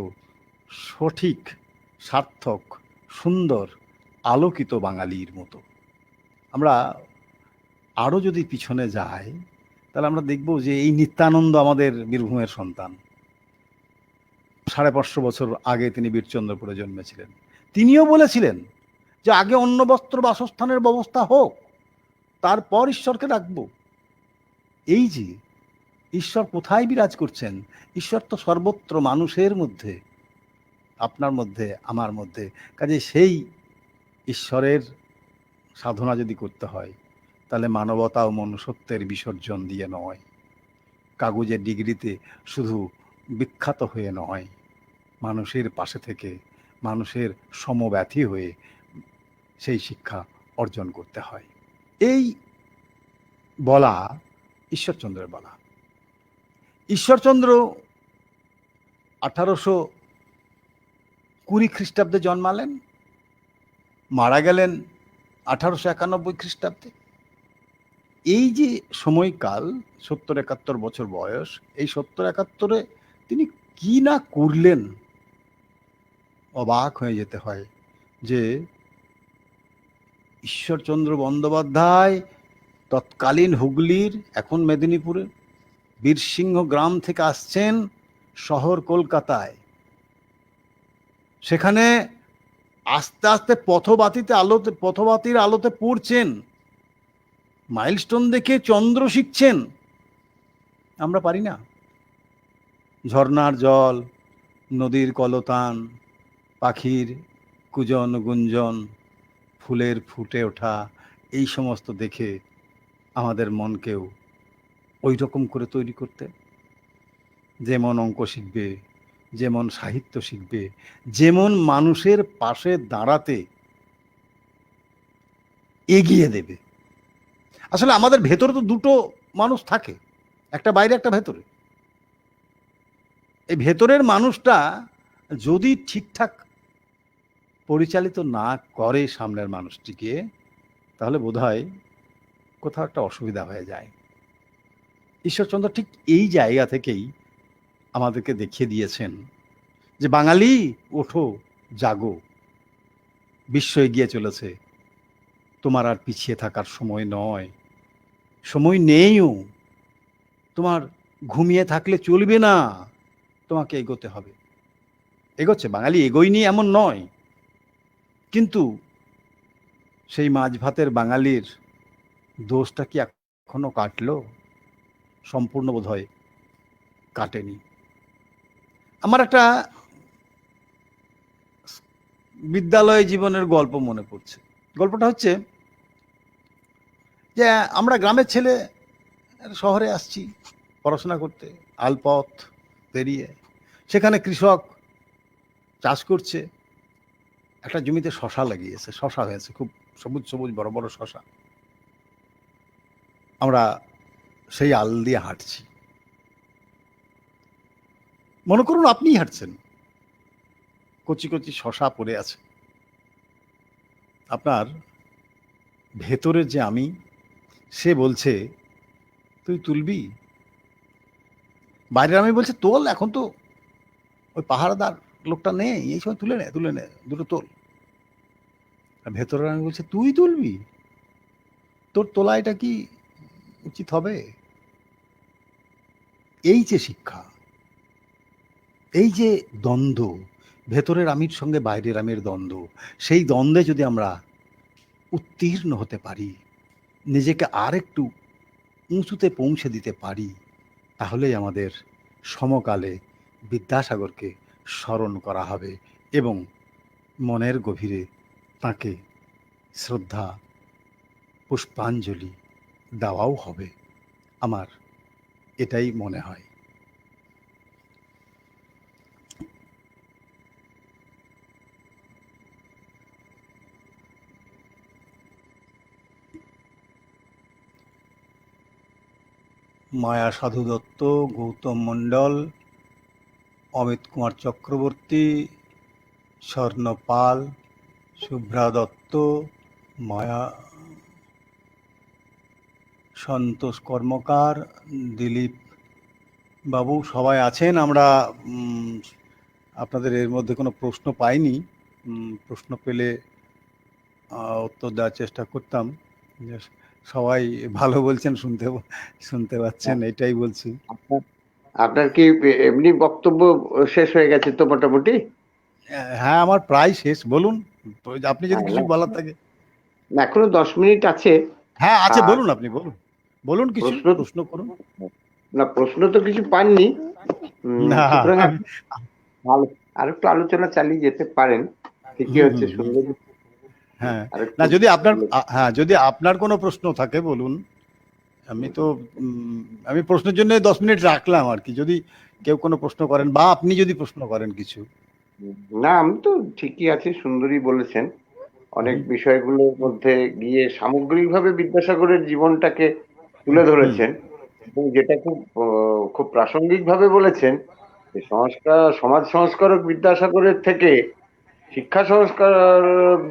সঠিক, সার্থক, সুন্দর, আলোকিত বাঙালির মতো। আমরা আরও যদি পিছনে যাই তাহলে আমরা দেখব যে এই নিত্যানন্দ আমাদের বীরভূমের সন্তান। 550 বছর আগে তিনি বীরচন্দ্রপুরে জন্মেছিলেন। তিনিও বলেছিলেন যে আগে অন্ন বস্ত্র বাসস্থানের ব্যবস্থা হোক, তারপর ঈশ্বরকে ডাকবো। এই যে ঈশ্বর কোথায় বিরাজ করছেন? ঈশ্বর তো সর্বত্র, মানুষের মধ্যে, আপনার মধ্যে, আমার মধ্যে। কাজে সেই ঈশ্বরের সাধনা যদি করতে হয় তাহলে মানবতা ও মনুষ্যত্বের বিসর্জন দিয়ে নয়, কাগজের ডিগ্রিতে শুধু বিখ্যাত হয়ে নয়, মানুষের পাশে থেকে, মানুষের সমব্যথী হয়ে সেই শিক্ষা অর্জন করতে হয়। এই বলা ঈশ্বরচন্দ্রের বলা। ঈশ্বরচন্দ্র 1820 খ্রিস্টাব্দে জন্মালেন, মারা গেলেন 1891 খ্রিস্টাব্দে। এই যে সময়কাল, 70-71 বছর বয়স, এই 70-71-এ তিনি কি না করলেন, অবাক হয়ে যেতে হয়। যে ঈশ্বরচন্দ্র বন্দ্যোপাধ্যায় তৎকালীন হুগলির, এখন মেদিনীপুরে, বীরসিংহ গ্রাম থেকে আসছেন শহর কলকাতায়, সেখানে আস্তে আস্তে পথবাতির আলোতে পড়ছেন, মাইলস্টোন দেখে চন্দ্র শিখছেন। আমরা পারি না? ঝর্ণার জল, নদীর কলতান, পাখির কুজন গুঞ্জন, ফুলের ফুটে ওঠা, এই সমস্ত দেখে আমাদের মনকেও ওই রকম করে তৈরি করতে। যেমন অঙ্ক শিখবে, যেমন সাহিত্য শিখবে, যেমন মানুষের পাশে দাঁড়াতে এগিয়ে দেবে। আসলে আমাদের ভেতরে তো দুটো মানুষ থাকে, একটা বাইরে, একটা ভেতরে। এই ভেতরের মানুষটা যদি ঠিকঠাক পরিচালিত না করে সামনের মানুষটিকে, তাহলে বোধহয় কোথাও একটা অসুবিধা হয়ে যায়। ঈশ্বরচন্দ্র ঠিক এই জায়গা থেকেই আমাদেরকে দেখিয়ে দিয়েছেন যে বাঙালি ওঠো, জাগো, বিশ্ব এগিয়ে চলেছে, তোমার আর পিছিয়ে থাকার সময় নয়, সময় নেইও, তোমার ঘুমিয়ে থাকলে চলবে না, তোমাকে এগোতে হবে। এগোচ্ছে, বাঙালি এগোয়নি এমন নয়, কিন্তু সেই মাছ ভাতের বাঙালির দোষটা কি এখনো কাটলো? সম্পূর্ণ বোধহয় কাটেনি। আমার একটা বিদ্যালয় জীবনের গল্প মনে পড়ছে। গল্পটা হচ্ছে যে আমরা গ্রামের ছেলে শহরে আসছি পড়াশোনা করতে, আলপথ পেরিয়ে। সেখানে কৃষক চাষ করছে, একটা জমিতে শশা লাগিয়েছে, শশা হয়েছে, খুব সবুজ সবুজ বড় বড় শশা। আমরা সেই আল দিয়ে হাঁটছি, মনে করুন আপনিই হাঁটছেন, কচি কচি শশা পড়ে আছে। আপনার ভেতরে যে আমি, সে বলছে তুই তুলবি? বাইরের আমি বলছে তোল, এখন তো ওই পাহারাদার লোকটা নেই, এই সময় তুলে নে, তুলে নে, দুটো তোল। আর ভেতরের আমি বলছে তুই তুলবি? তোর তোলা এটা কি উচিত হবে? এই যে শিক্ষা, এই যে দ্বন্দ্ব, ভেতরের আমির সঙ্গে বাইরের আমির দ্বন্দ্ব, সেই দ্বন্দ্বে যদি আমরা উত্তীর্ণ হতে পারি, নিজেকে আর একটু উঁচুতে পৌঁছে দিতে পারি, তাহলেই আমাদের সমকালে বিদ্যাসাগরকে স্মরণ করা হবে এবং মনের গভীরে তাকে শ্রদ্ধা পুষ্পাঞ্জলি দেওয়াও হবে। আমার এটাই মনে হয়। মায়া সাধু দত্ত, গৌতম মণ্ডল, অমিত কুমার চক্রবর্তী, স্বর্ণ পাল, শুভ্রা দত্ত, মায়া, সন্তোষ কর্মকার, দিলীপ বাবু সবাই আছেন। আমরা আপনাদের এর মধ্যে কোনো প্রশ্ন পাইনি, প্রশ্ন পেলে উত্তর দেওয়ার চেষ্টা করতাম। সবাই ভালো বলছেন, শুনতে পাচ্ছেন, এটাই বলছি। আপনার কি এমনি বক্তব্য শেষ হয়ে গেছে তো মোটামুটি? হ্যাঁ, আমার প্রায় শেষ। বলুন, আপনি যদি কিছু বলার থাকে। এখনো 10 মিনিট আছে। হ্যাঁ আছে, বলুন, আপনি বলুন, বলুন কিছু প্রশ্ন করুন। না, প্রশ্ন তো কিছু পাননি, সুতরাং আর একটু আলোচনা চালিয়ে যেতে পারেন। ঠিকই হচ্ছে, সুন্দর। হ্যাঁ, না যদি আপনার কোনো প্রশ্ন থাকে বলুন। আমি প্রশ্নের জন্য 10 মিনিট রাখলাম আর কি, যদি কেউ কোনো প্রশ্ন করেন বা আপনি যদি প্রশ্ন করেন কিছু। না, আমি তো ঠিকই আছি, সুন্দরই বলেছেন। অনেক বিষয়গুলোর মধ্যে গিয়ে সামগ্রিকভাবে বিদ্যাসাগরের জীবনটাকে তুলে ধরেছেন এবং যেটা খুব প্রাসঙ্গিকভাবে বলেছেন যে সমাজ সংস্কারক বিদ্যাসাগরের থেকে শিক্ষা সংস্কার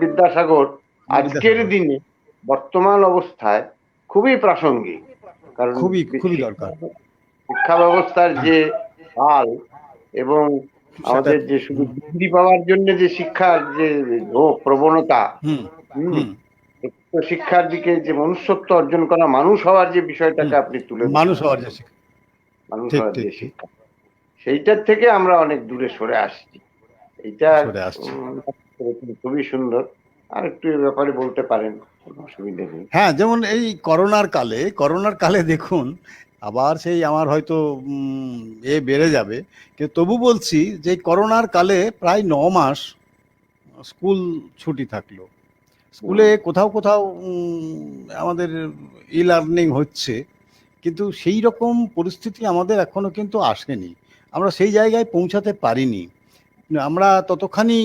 বিদ্যাসাগর আজকের দিনে বর্তমান অবস্থায় খুবই প্রাসঙ্গিক। কারণ খুবই দরকার। শিক্ষা ব্যবস্থার যে হাল এবং আমাদের যে শুধু ডিগ্রি পাওয়ার জন্য যে শিক্ষার যে প্রবণতা, শিক্ষার দিকে যে মনুষ্যত্ব অর্জন করা, মানুষ হওয়ার যে বিষয়টাকে আপনি তুলে ধরেছেন, মানুষ হওয়ার যে শিক্ষা, সেইটার থেকে আমরা অনেক দূরে সরে আসছি। এইটা খুবই সুন্দর। আর একটু এ ব্যাপারে বলতে পারেন, কোনো অসুবিধা নেই। হ্যাঁ, যেমন এই করোনার কালে দেখুন, আবার সেই আমার হয়তো বেড়ে যাবে, কিন্তু তবু বলছি যে করোনার কালে প্রায় 9 মাস স্কুল ছুটি থাকলো। স্কুলে কোথাও কোথাও আমাদের ই লার্নিং হচ্ছে, কিন্তু সেই রকম পরিস্থিতি আমাদের এখনো কিন্তু আসেনি, আমরা সেই জায়গায় পৌঁছাতে পারিনি। আমরা ততখানি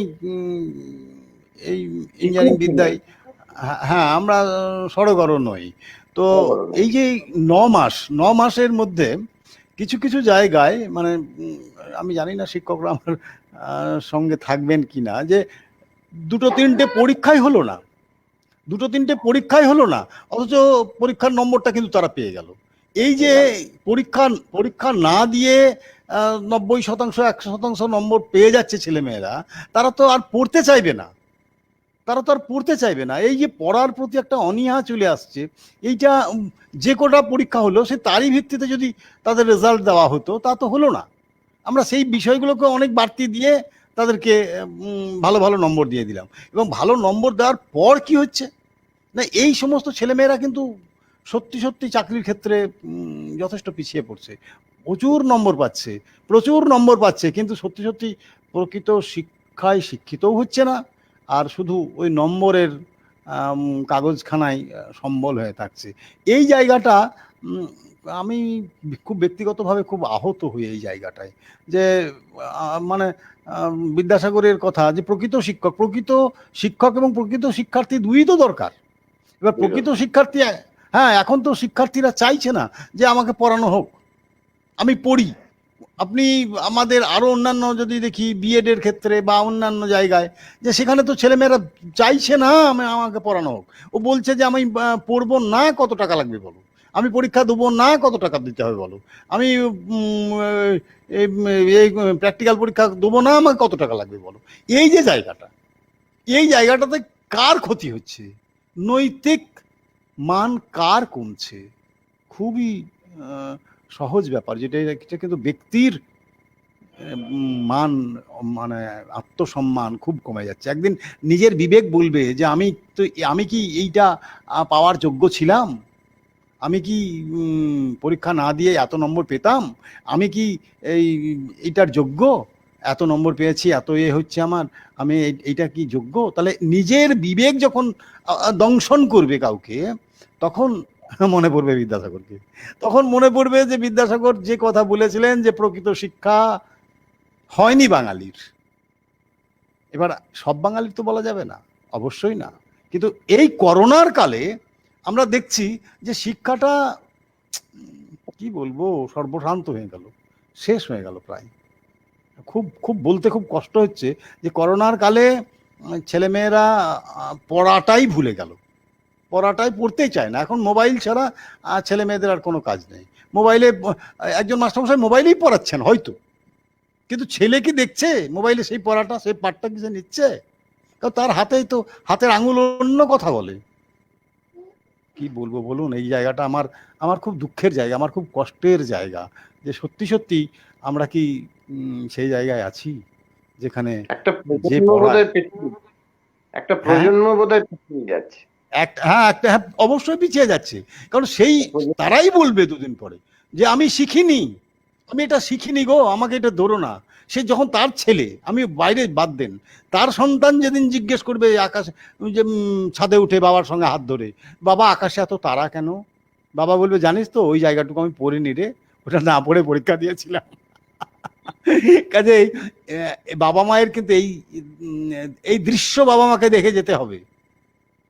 এই ইঞ্জিনিয়ারিং বিদ্যায়, হ্যাঁ, আমরা সড়গড় নই। তো এই যে 9 মাসের মধ্যে কিছু কিছু জায়গায়, মানে আমি জানি না শিক্ষকরা আমার সঙ্গে থাকবেন কি না, যে 2-3টে পরীক্ষাই হলো না, অথচ পরীক্ষার নম্বরটা কিন্তু তারা পেয়ে গেল। এই যে পরীক্ষা পরীক্ষা না দিয়ে 90% 100% নম্বর পেয়ে যাচ্ছে ছেলেমেয়েরা, তারা তো আর পড়তে চাইবে না, তারা তো আর পড়তে চাইবে না। এই যে পড়ার প্রতি একটা অনীহা চলে আসছে, এইটা যে কটা পরীক্ষা হলো সে তারই ভিত্তিতে যদি তাদের রেজাল্ট দেওয়া হতো, তা তো হলো না। আমরা সেই বিষয়গুলোকে অনেক বাড়তি দিয়ে তাদেরকে ভালো ভালো নম্বর দিয়ে দিলাম, এবং ভালো নম্বর দেওয়ার পর কি হচ্ছে না, এই সমস্ত ছেলেমেয়েরা কিন্তু সত্যি সত্যি চাকরির ক্ষেত্রে যথেষ্ট পিছিয়ে পড়ছে। প্রচুর নম্বর পাচ্ছে, প্রচুর নম্বর পাচ্ছে, কিন্তু সত্যি সত্যি প্রকৃত শিক্ষায় শিক্ষিতও হচ্ছে না, আর শুধু ওই নম্বরের কাগজখানায় সম্বল হয়ে থাকছে। এই জায়গাটা আমি খুব ব্যক্তিগতভাবে খুব আহত হই এই জায়গাটায়, যে মানে বিদ্যাসাগরের কথা, যে প্রকৃত শিক্ষক এবং প্রকৃত শিক্ষার্থী দুই তো দরকার। এবার প্রকৃত শিক্ষার্থী, হ্যাঁ, এখন তো শিক্ষার্থীরা চাইছে না যে আমাকে পড়ানো হোক, আমি পড়ি। আপনি আমাদের আরো অন্যান্য যদি দেখি বিএড এর ক্ষেত্রে বা অন্যান্য জায়গায়, যে সেখানে তো ছেলেমেয়েরা চাইছে না আমাকে পড়ানো হোক, ও বলছে যে আমি পড়বো না, কত টাকা লাগবে বলো, আমি পরীক্ষা দেবো না, কত টাকা দিতে হবে বলো, আমি এই প্র্যাকটিক্যাল পরীক্ষা দেবো না, আমাকে কত টাকা লাগবে বলো। এই যে জায়গাটা, এই জায়গাটাতে কার ক্ষতি হচ্ছে, নৈতিক মান কার কমছে, খুবই সহজ ব্যাপার, যেটা কিন্তু ব্যক্তির মান, মানে আত্মসম্মান খুব কমে যাচ্ছে। একদিন নিজের বিবেক বলবে যে আমি কি এইটা পাওয়ার যোগ্য ছিলাম, আমি কি পরীক্ষা না দিয়ে এত নম্বর পেতাম, আমি কি এইটার যোগ্য, এত নম্বর পেয়েছি, এত হচ্ছে আমার, আমি এইটা কি যোগ্য। তাহলে নিজের বিবেক যখন দংশন করবে কাউকে, তখন মনে পড়বে বিদ্যাসাগরকে, তখন মনে পড়বে যে বিদ্যাসাগর যে কথা বলেছিলেন যে প্রকৃত শিক্ষা হয়নি বাঙালির। এবার সব বাঙালির তো বলা যাবে না, অবশ্যই না, কিন্তু এই করোনার কালে আমরা দেখছি যে শিক্ষাটা কি বলবো, সর্বশান্ত হয়ে গেল, শেষ হয়ে গেল প্রায়। খুব খুব বলতে খুব কষ্ট হচ্ছে যে করোনার কালে ছেলেমেয়েরা পড়াটাই ভুলে গেল, পড়াটাই পড়তেই চায় না। এখন মোবাইল ছাড়া ছেলে মেয়েদের আর কোনো কাজ নেই। মোবাইলে একজন মাস্টারমশাই মোবাইলেই পড়াচ্ছেন হয়তো, কিন্তু ছেলে কি দেখছে মোবাইলে সেই পড়াটা, সেই পাঠটা কি সে নিচ্ছে? কারণ তার হাতেই তো, হাতের আঙুল অন্য কথা বলে। কি বলবো বলুন, এই জায়গাটা আমার আমার খুব দুঃখের জায়গা, আমার খুব কষ্টের জায়গা, যে সত্যি সত্যি আমরা কি সেই জায়গায় আছি যেখানে একটা যে একটা প্রজন্ম বোধহয় পিছিয়ে যাচ্ছে। হ্যাঁ, অবশ্যই পিছিয়ে যাচ্ছে। কারণ সেই তারাই বলবে দুদিন পরে যে আমি শিখিনি, আমি এটা শিখিনি গো, আমাকে এটা ধরো না। সে যখন তার ছেলে, আমি বাইরে বাদ দেন, তার সন্তান যেদিন জিজ্ঞেস করবে আকাশে, যে ছাদে উঠে বাবার সঙ্গে হাত ধরে, বাবা আকাশে এত তারা কেন, বাবা বলবে জানিস তো ওই জায়গাটুকু আমি পড়িনি রে, ওটা না পড়ে পরীক্ষা দিয়েছিলাম। কাজেই বাবা মায়ের কিন্তু এই দৃশ্য বাবা মাকে দেখে যেতে হবে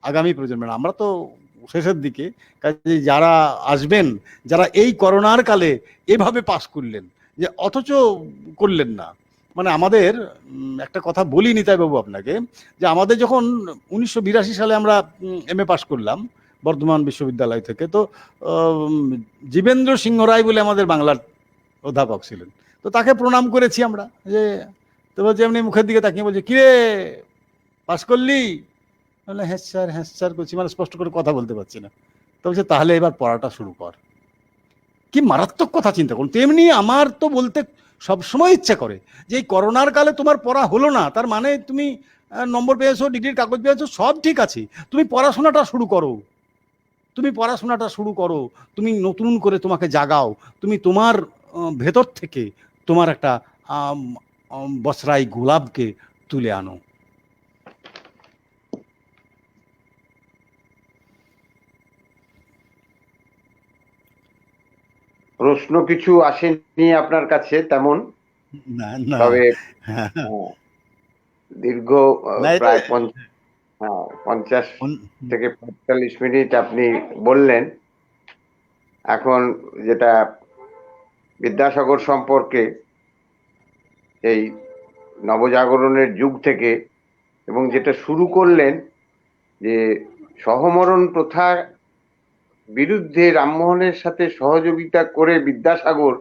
আগামী প্রজন্মের। আমরা তো শেষের দিকে, কাজে যারা আসবেন, যারা এই করোনার কালে এভাবে পাস করলেন, যে অথচ করলেন না, মানে আমাদের একটা কথা বলি নিতাই বাবু আপনাকে, যে আমাদের যখন 1982 সালে আমরা MA পাস করলাম বর্ধমান বিশ্ববিদ্যালয় থেকে, তো জীবেন্দ্র সিংহ রায় বলে আমাদের বাংলার অধ্যাপক ছিলেন, তো তাকে প্রণাম করেছি আমরা, যে তো বলছে এমনি মুখের দিকে তাকিয়ে বলছে কিরে পাস করলি, বলে হ্যাঁ স্যার, হ্যাঁ স্যার করছি, মানে স্পষ্ট করে কথা বলতে পারছি না। তো বলছে তাহলে এবার পড়াটা শুরু কর। কি মারাত্মক কথা চিন্তা করুন। তেমনি আমার তো বলতে সবসময় ইচ্ছা করে যে এই করোনার কালে তোমার পড়া হলো না, তার মানে তুমি নম্বর পেয়েছো, ডিগ্রির কাগজ পেয়েছো, সব ঠিক আছে, তুমি পড়াশোনাটা শুরু করো, তুমি পড়াশোনাটা শুরু করো, তুমি নতুন করে তোমাকে জাগাও, তুমি তোমার ভেতর থেকে তোমার একটা বসরাই গোলাপকে তুলে আনো। প্রশ্ন কিছু আসেনি আপনার কাছে তেমন, তবে দীর্ঘ প্রায় 50 থেকে 45 মিনিট আপনি বললেন। এখন যেটা বিদ্যাসাগর সম্পর্কে, এই নবজাগরণের যুগ থেকে, এবং যেটা শুরু করলেন যে সহমরণ প্রথা বিরুদ্ধে রামমোহনের সাথে সহযোগিতা করে বিদ্যাসাগর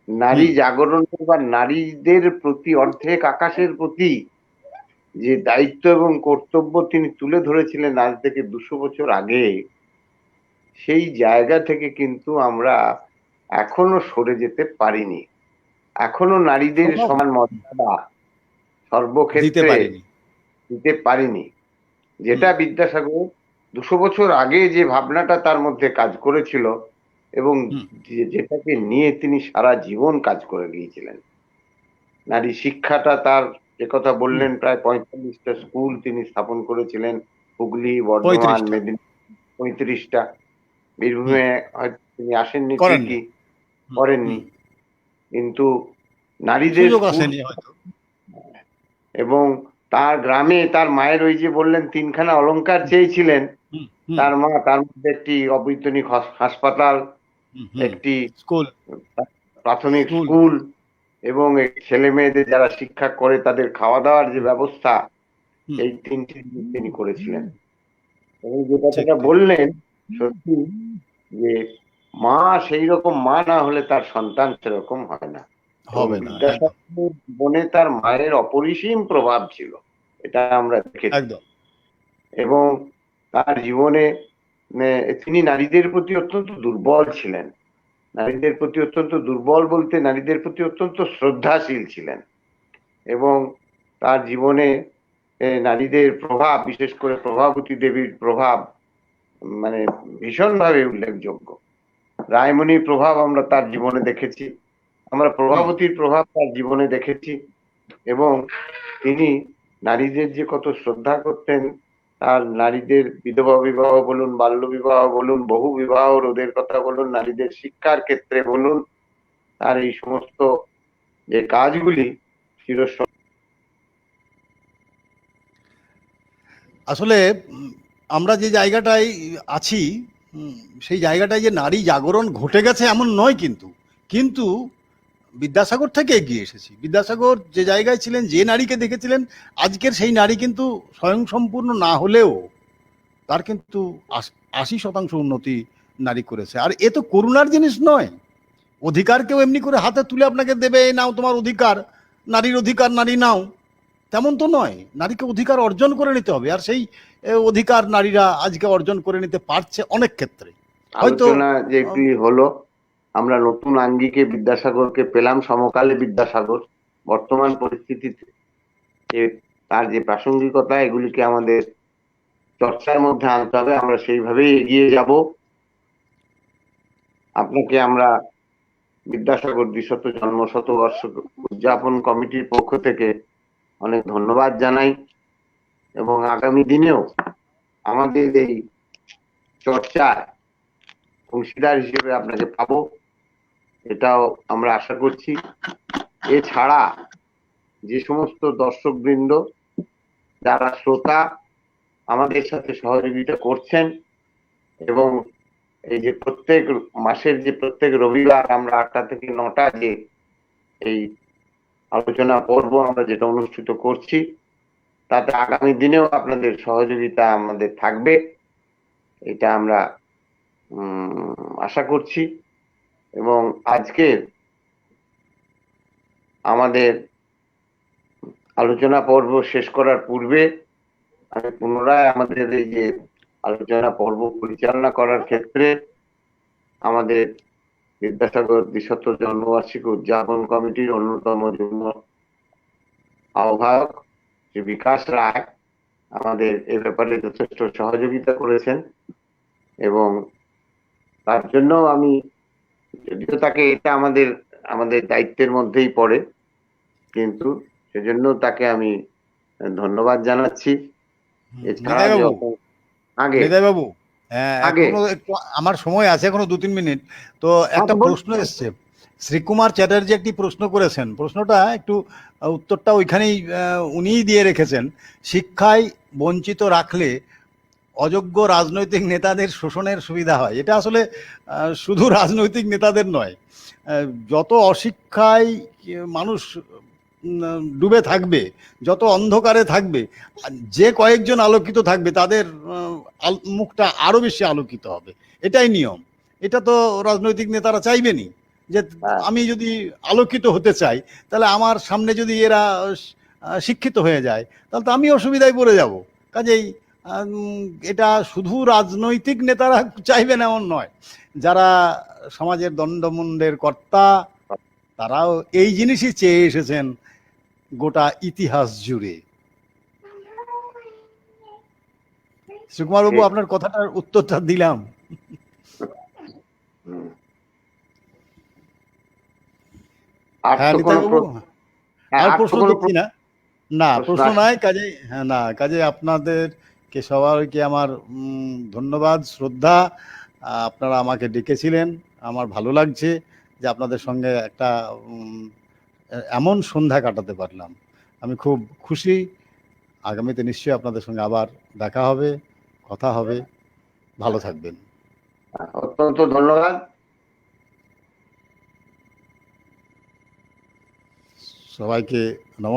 নারী জাগরণ বা নারীদের প্রতি অর্ধেক আকাশের প্রতি যে দায়িত্ব এবং কর্তব্য তিনি তুলে ধরেছিলেন আজ থেকে 200 বছর আগে, সেই জায়গা থেকে কিন্তু আমরা এখনো সরে যেতে পারিনি। এখনো নারীদের সমান মর্যাদা সর্বক্ষেত্রে দিতে পারিনি। যেটা বিদ্যাসাগর 200 বছর আগে যে ভাবনাটা তার মধ্যে কাজ করেছিল এবং যেটাকে নিয়ে তিনি সারা জীবন কাজ করে গিয়েছিলেন। নারী শিক্ষাটা তার, যে কথা বললেন, প্রায় 45টা স্কুল তিনি স্থাপন করেছিলেন, হুগলি, বর্ধমান, মেদিনীপুর, 35টা। বীরভূমে হয়তো তিনি আসেননি, ঠিকই করেননি, কিন্তু নারীদের এবং তার গ্রামে তার মায়ের ওই যে বললেন 3খানা অলংকার চেয়েছিলেন, তার মা তার মধ্যে একটি অবৈতনিক হাসপাতাল, একটি স্কুল, প্রাথমিক স্কুল এবং ছেলে মেয়েদের যারা শিক্ষা করে তাদের খাওয়া দাওয়ার যে ব্যবস্থা, এই 3টি তিনি করেছিলেন। এবং যে কথাটা বললেন সত্যি, যে মা সেই রকম মা না হলে তার সন্তান সেরকম হয় না। বিদ্যাসাগরের জীবনে তার মায়ের অপরিসীম প্রভাব ছিল, এটা আমরা দেখেছি। এবং তার জীবনে তিনি নারীদের প্রতি অত্যন্ত দুর্বল ছিলেন। নারীদের প্রতি অত্যন্ত দুর্বল বলতে নারীদের প্রতি অত্যন্ত শ্রদ্ধাশীল ছিলেন। এবং তার জীবনে নারীদের প্রভাব, বিশেষ করে প্রভাবতী দেবীর প্রভাব মানে ভীষণভাবে উল্লেখযোগ্য। রায়মণির প্রভাব আমরা তার জীবনে দেখেছি, আমরা প্রভাবতীর প্রভাব তার জীবনে দেখেছি। এবং তিনি নারীদের যে কত শ্রদ্ধা করতেন, আর নারীদের বিধবা বিবাহ বলুন, বাল্য বিবাহ বলুন, বহু বিবাহ রোধের কথা বলুন, নারীদের শিক্ষার ক্ষেত্রে বলুন, আর এই সমস্ত যে কাজগুলি আসলে আমরা যে জায়গাটায় আছি, সেই জায়গাটায় যে নারী জাগরণ ঘটে গেছে এমন নয়, কিন্তু বিদ্যাসাগর থেকে এগিয়ে এসেছি। বিদ্যাসাগর যে জায়গায় ছিলেন, যে নারীকে দেখেছিলেন, আজকের সেই নারী কিন্তু স্বয়ংসম্পূর্ণ না হলেও তার কিন্তু 80% উন্নতি নারী করেছে। আর এ তো করুণার জিনিস নয়। অধিকার কেউ এমনি করে হাতে তুলে আপনাকে দেবে, নাও তোমার অধিকার, নারীর অধিকার, নারী নাও, তেমন তো নয়। নারীকে অধিকার অর্জন করে নিতে হবে, আর সেই অধিকার নারীরা আজকে অর্জন করে নিতে পারছে অনেক ক্ষেত্রে। আলোচনা যেটি হলো, আমরা নতুন আঙ্গিকে বিদ্যাসাগরকে পেলাম, সমকালে বিদ্যাসাগর। বর্তমান পরিস্থিতিতে তার যে প্রাসঙ্গিকতা, এগুলিকে আমাদের চর্চার মধ্যে আনতে হবে। আমরা সেইভাবেই এগিয়ে যাব। আপনাকে আমরা বিদ্যাসাগর 200 জন্ম শতবর্ষ উদযাপন কমিটির পক্ষ থেকে অনেক ধন্যবাদ জানাই। এবং আগামী দিনেও আমাদের এই চর্চায় অংশীদার হিসেবে আপনাকে পাবো, এটাও আমরা আশা করছি। এছাড়া যে সমস্ত দর্শকবৃন্দ, যারা শ্রোতা আমাদের সাথে সহযোগিতা করছেন, এবং এই যে প্রত্যেক মাসের যে প্রত্যেক রবিবার আমরা 8টা থেকে 9টা যে এই আলোচনা পর্ব আমরা যেটা অনুষ্ঠিত করছি, তাতে আগামী দিনেও আপনাদের সহযোগিতা আমাদের থাকবে, এটা আমরা আশা করছি। এবং আজকে আমাদের আলোচনা পর্ব শেষ করার পূর্বে আমি পুনরায় আমাদের এই যে আলোচনা পর্ব পরিচালনা করার ক্ষেত্রে আমাদের বিদ্যাসাগর 200 জন্মবার্ষিকী উদযাপন কমিটির অন্যতম যুগ্ম আহ্বায়ক শ্রী বিকাশ রায় আমাদের এই ব্যাপারে যথেষ্ট সহযোগিতা করেছেন। এবং তার জন্য আমি, যদিও তাকে এটা আমাদের দায়িত্বের মধ্যেই পড়ে, কিন্তু সেজন্য তাকে আমি ধন্যবাদ জানাচ্ছি। বাবু, আমার সময় আছে এখনো 2-3 মিনিট। তো একটা প্রশ্ন এসছে, শ্রীকুমার চ্যাটার্জি একটি প্রশ্ন করেছেন। প্রশ্নটা একটু উত্তরটা ওইখানেই উনিই দিয়ে রেখেছেন। শিক্ষায় বঞ্চিত রাখলে অযোগ্য রাজনৈতিক নেতাদের শোষণের সুবিধা হয়। এটা আসলে শুধু রাজনৈতিক নেতাদের নয়, যত অশিক্ষায় মানুষ ডুবে থাকবে, যত অন্ধকারে থাকবে, যে কয়েকজন আলোকিত থাকবে তাদের মুখটা আরো বেশি আলোকিত হবে। এটাই নিয়ম। এটা তো রাজনৈতিক নেতারা চাইবেনই যে আমি যদি আলোকিত হতে চাই তাহলে আমার সামনে যদি এরা শিক্ষিত হয়ে যায় তাহলে তো আমি অসুবিধায় পড়ে যাব। কাজেই এটা শুধু রাজনৈতিক নেতারা চাইবেন এমন নয়, যারা সমাজের দণ্ডমুণ্ডের কর্তা তারাও এই জিনিসই চেয়ে এসেছেন গোটা ইতিহাস জুড়ে। সুকুমার বাবু, আপনার কথাটার উত্তরটা দিলাম। হ্যাঁ নিতাই বাবু, আর প্রশ্ন দেখছি না। না, প্রশ্ন নাই। কাজেই কাজে আপনাদেরকে সবাইকে আমার ধন্যবাদ, শ্রদ্ধা। আপনারা আমাকে ডেকেছিলেন, আমার ভালো লাগছে যে আপনাদের সঙ্গে একটা এমন সন্ধ্যা কাটাতে পারলাম। আমি খুব খুশি। আগামীতে নিশ্চয়ই আপনাদের সঙ্গে আবার দেখা হবে, কথা হবে। ভালো থাকবেন। অত্যন্ত ধন্যবাদ। সবাইকে নমস্কার।